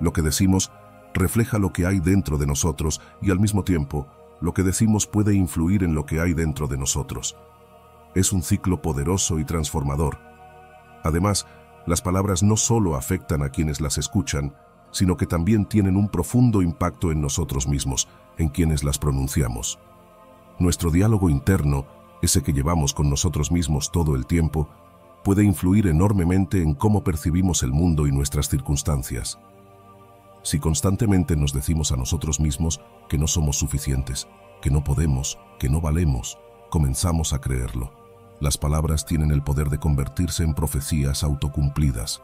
Lo que decimos refleja lo que hay dentro de nosotros y al mismo tiempo, lo que decimos puede influir en lo que hay dentro de nosotros. Es un ciclo poderoso y transformador. Además, las palabras no solo afectan a quienes las escuchan, sino que también tienen un profundo impacto en nosotros mismos, en quienes las pronunciamos. Nuestro diálogo interno, ese que llevamos con nosotros mismos todo el tiempo, puede influir enormemente en cómo percibimos el mundo y nuestras circunstancias. Si constantemente nos decimos a nosotros mismos que no somos suficientes, que no podemos, que no valemos, comenzamos a creerlo. Las palabras tienen el poder de convertirse en profecías autocumplidas.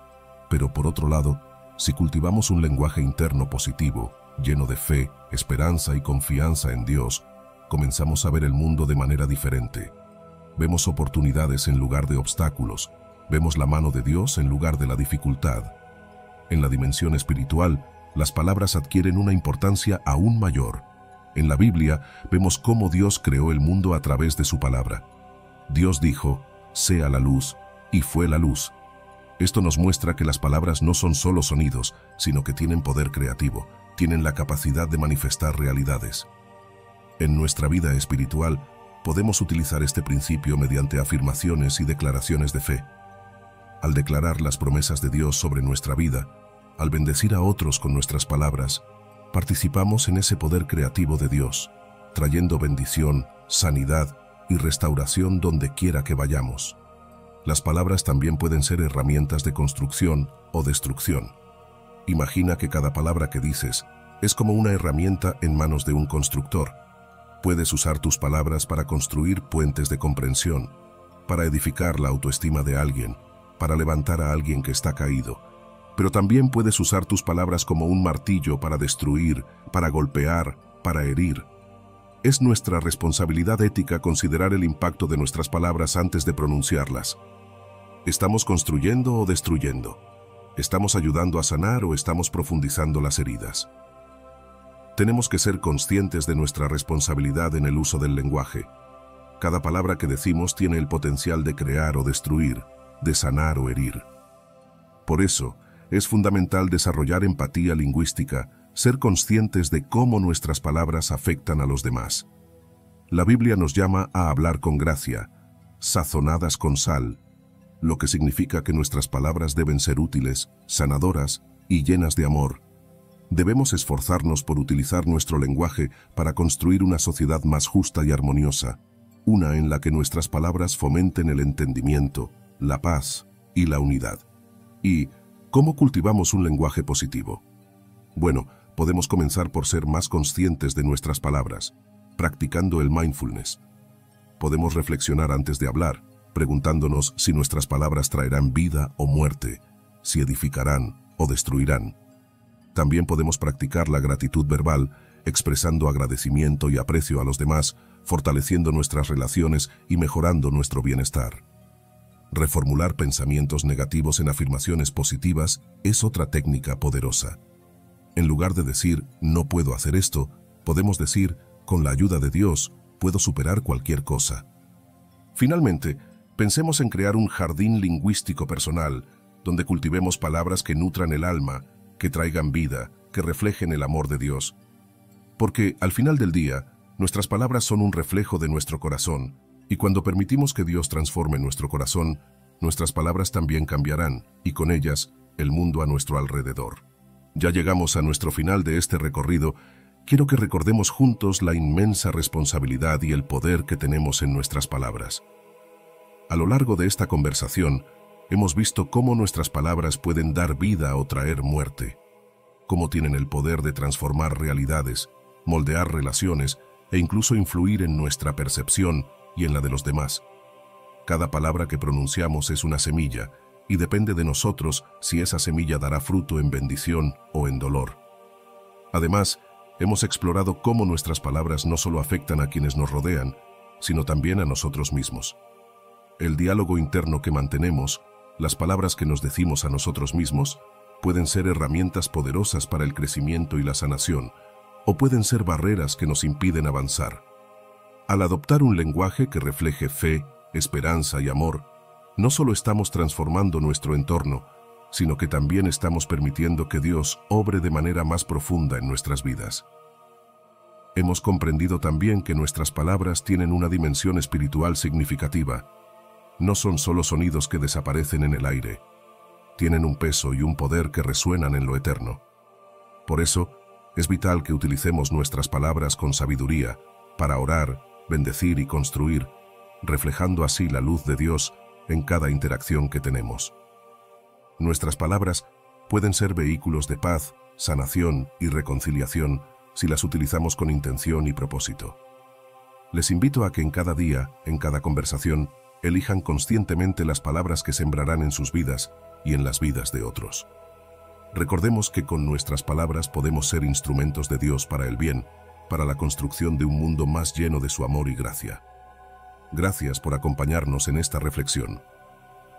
Pero por otro lado, si cultivamos un lenguaje interno positivo, lleno de fe, esperanza y confianza en Dios, comenzamos a ver el mundo de manera diferente. vemos oportunidades en lugar de obstáculos, vemos la mano de Dios en lugar de la dificultad. En la dimensión espiritual, las palabras adquieren una importancia aún mayor. En la Biblia vemos cómo Dios creó el mundo a través de su palabra. Dios dijo, sea la luz, y fue la luz. Esto nos muestra que las palabras no son solo sonidos, sino que tienen poder creativo, tienen la capacidad de manifestar realidades. En nuestra vida espiritual, podemos utilizar este principio mediante afirmaciones y declaraciones de fe. Al declarar las promesas de Dios sobre nuestra vida, al bendecir a otros con nuestras palabras, participamos en ese poder creativo de Dios, trayendo bendición, sanidad y restauración donde quiera que vayamos. Las palabras también pueden ser herramientas de construcción o destrucción. Imagina que cada palabra que dices es como una herramienta en manos de un constructor. Puedes usar tus palabras para construir puentes de comprensión, para edificar la autoestima de alguien, para levantar a alguien que está caído. Pero también puedes usar tus palabras como un martillo para destruir, para golpear, para herir. Es nuestra responsabilidad ética considerar el impacto de nuestras palabras antes de pronunciarlas. ¿Estamos construyendo o destruyendo? ¿Estamos ayudando a sanar o estamos profundizando las heridas? Tenemos que ser conscientes de nuestra responsabilidad en el uso del lenguaje. Cada palabra que decimos tiene el potencial de crear o destruir, de sanar o herir. Por eso, es fundamental desarrollar empatía lingüística, ser conscientes de cómo nuestras palabras afectan a los demás. La Biblia nos llama a hablar con gracia, sazonadas con sal, lo que significa que nuestras palabras deben ser útiles, sanadoras y llenas de amor. Debemos esforzarnos por utilizar nuestro lenguaje para construir una sociedad más justa y armoniosa, una en la que nuestras palabras fomenten el entendimiento, la paz y la unidad. ¿Y cómo cultivamos un lenguaje positivo? Bueno, podemos comenzar por ser más conscientes de nuestras palabras, practicando el mindfulness. Podemos reflexionar antes de hablar, preguntándonos si nuestras palabras traerán vida o muerte, si edificarán o destruirán. También podemos practicar la gratitud verbal, expresando agradecimiento y aprecio a los demás, fortaleciendo nuestras relaciones y mejorando nuestro bienestar. Reformular pensamientos negativos en afirmaciones positivas es otra técnica poderosa. En lugar de decir, no puedo hacer esto, podemos decir, con la ayuda de Dios, puedo superar cualquier cosa. Finalmente, pensemos en crear un jardín lingüístico personal, donde cultivemos palabras que nutran el alma, que traigan vida, que reflejen el amor de Dios. Porque, al final del día, nuestras palabras son un reflejo de nuestro corazón, y cuando permitimos que Dios transforme nuestro corazón, nuestras palabras también cambiarán, y con ellas, el mundo a nuestro alrededor. Ya llegamos a nuestro final de este recorrido. Quiero que recordemos juntos la inmensa responsabilidad y el poder que tenemos en nuestras palabras. A lo largo de esta conversación, hemos visto cómo nuestras palabras pueden dar vida o traer muerte, cómo tienen el poder de transformar realidades, moldear relaciones e incluso influir en nuestra percepción y en la de los demás. Cada palabra que pronunciamos es una semilla, y depende de nosotros si esa semilla dará fruto en bendición o en dolor. Además, hemos explorado cómo nuestras palabras no solo afectan a quienes nos rodean, sino también a nosotros mismos. El diálogo interno que mantenemos, las palabras que nos decimos a nosotros mismos, pueden ser herramientas poderosas para el crecimiento y la sanación, o pueden ser barreras que nos impiden avanzar. Al adoptar un lenguaje que refleje fe, esperanza y amor, no solo estamos transformando nuestro entorno, sino que también estamos permitiendo que Dios obre de manera más profunda en nuestras vidas. Hemos comprendido también que nuestras palabras tienen una dimensión espiritual significativa. No son solo sonidos que desaparecen en el aire. Tienen un peso y un poder que resuenan en lo eterno. Por eso, es vital que utilicemos nuestras palabras con sabiduría para orar, bendecir y construir, reflejando así la luz de Dios en cada interacción que tenemos. Nuestras palabras pueden ser vehículos de paz, sanación y reconciliación si las utilizamos con intención y propósito. Les invito a que en cada día, en cada conversación, elijan conscientemente las palabras que sembrarán en sus vidas y en las vidas de otros. Recordemos que con nuestras palabras podemos ser instrumentos de Dios para el bien, para la construcción de un mundo más lleno de su amor y gracia. Gracias por acompañarnos en esta reflexión.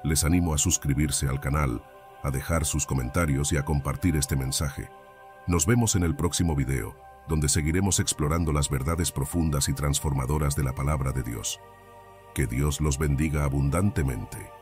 Les animo a suscribirse al canal, a dejar sus comentarios y a compartir este mensaje. Nos vemos en el próximo video, donde seguiremos explorando las verdades profundas y transformadoras de la palabra de Dios. Que Dios los bendiga abundantemente.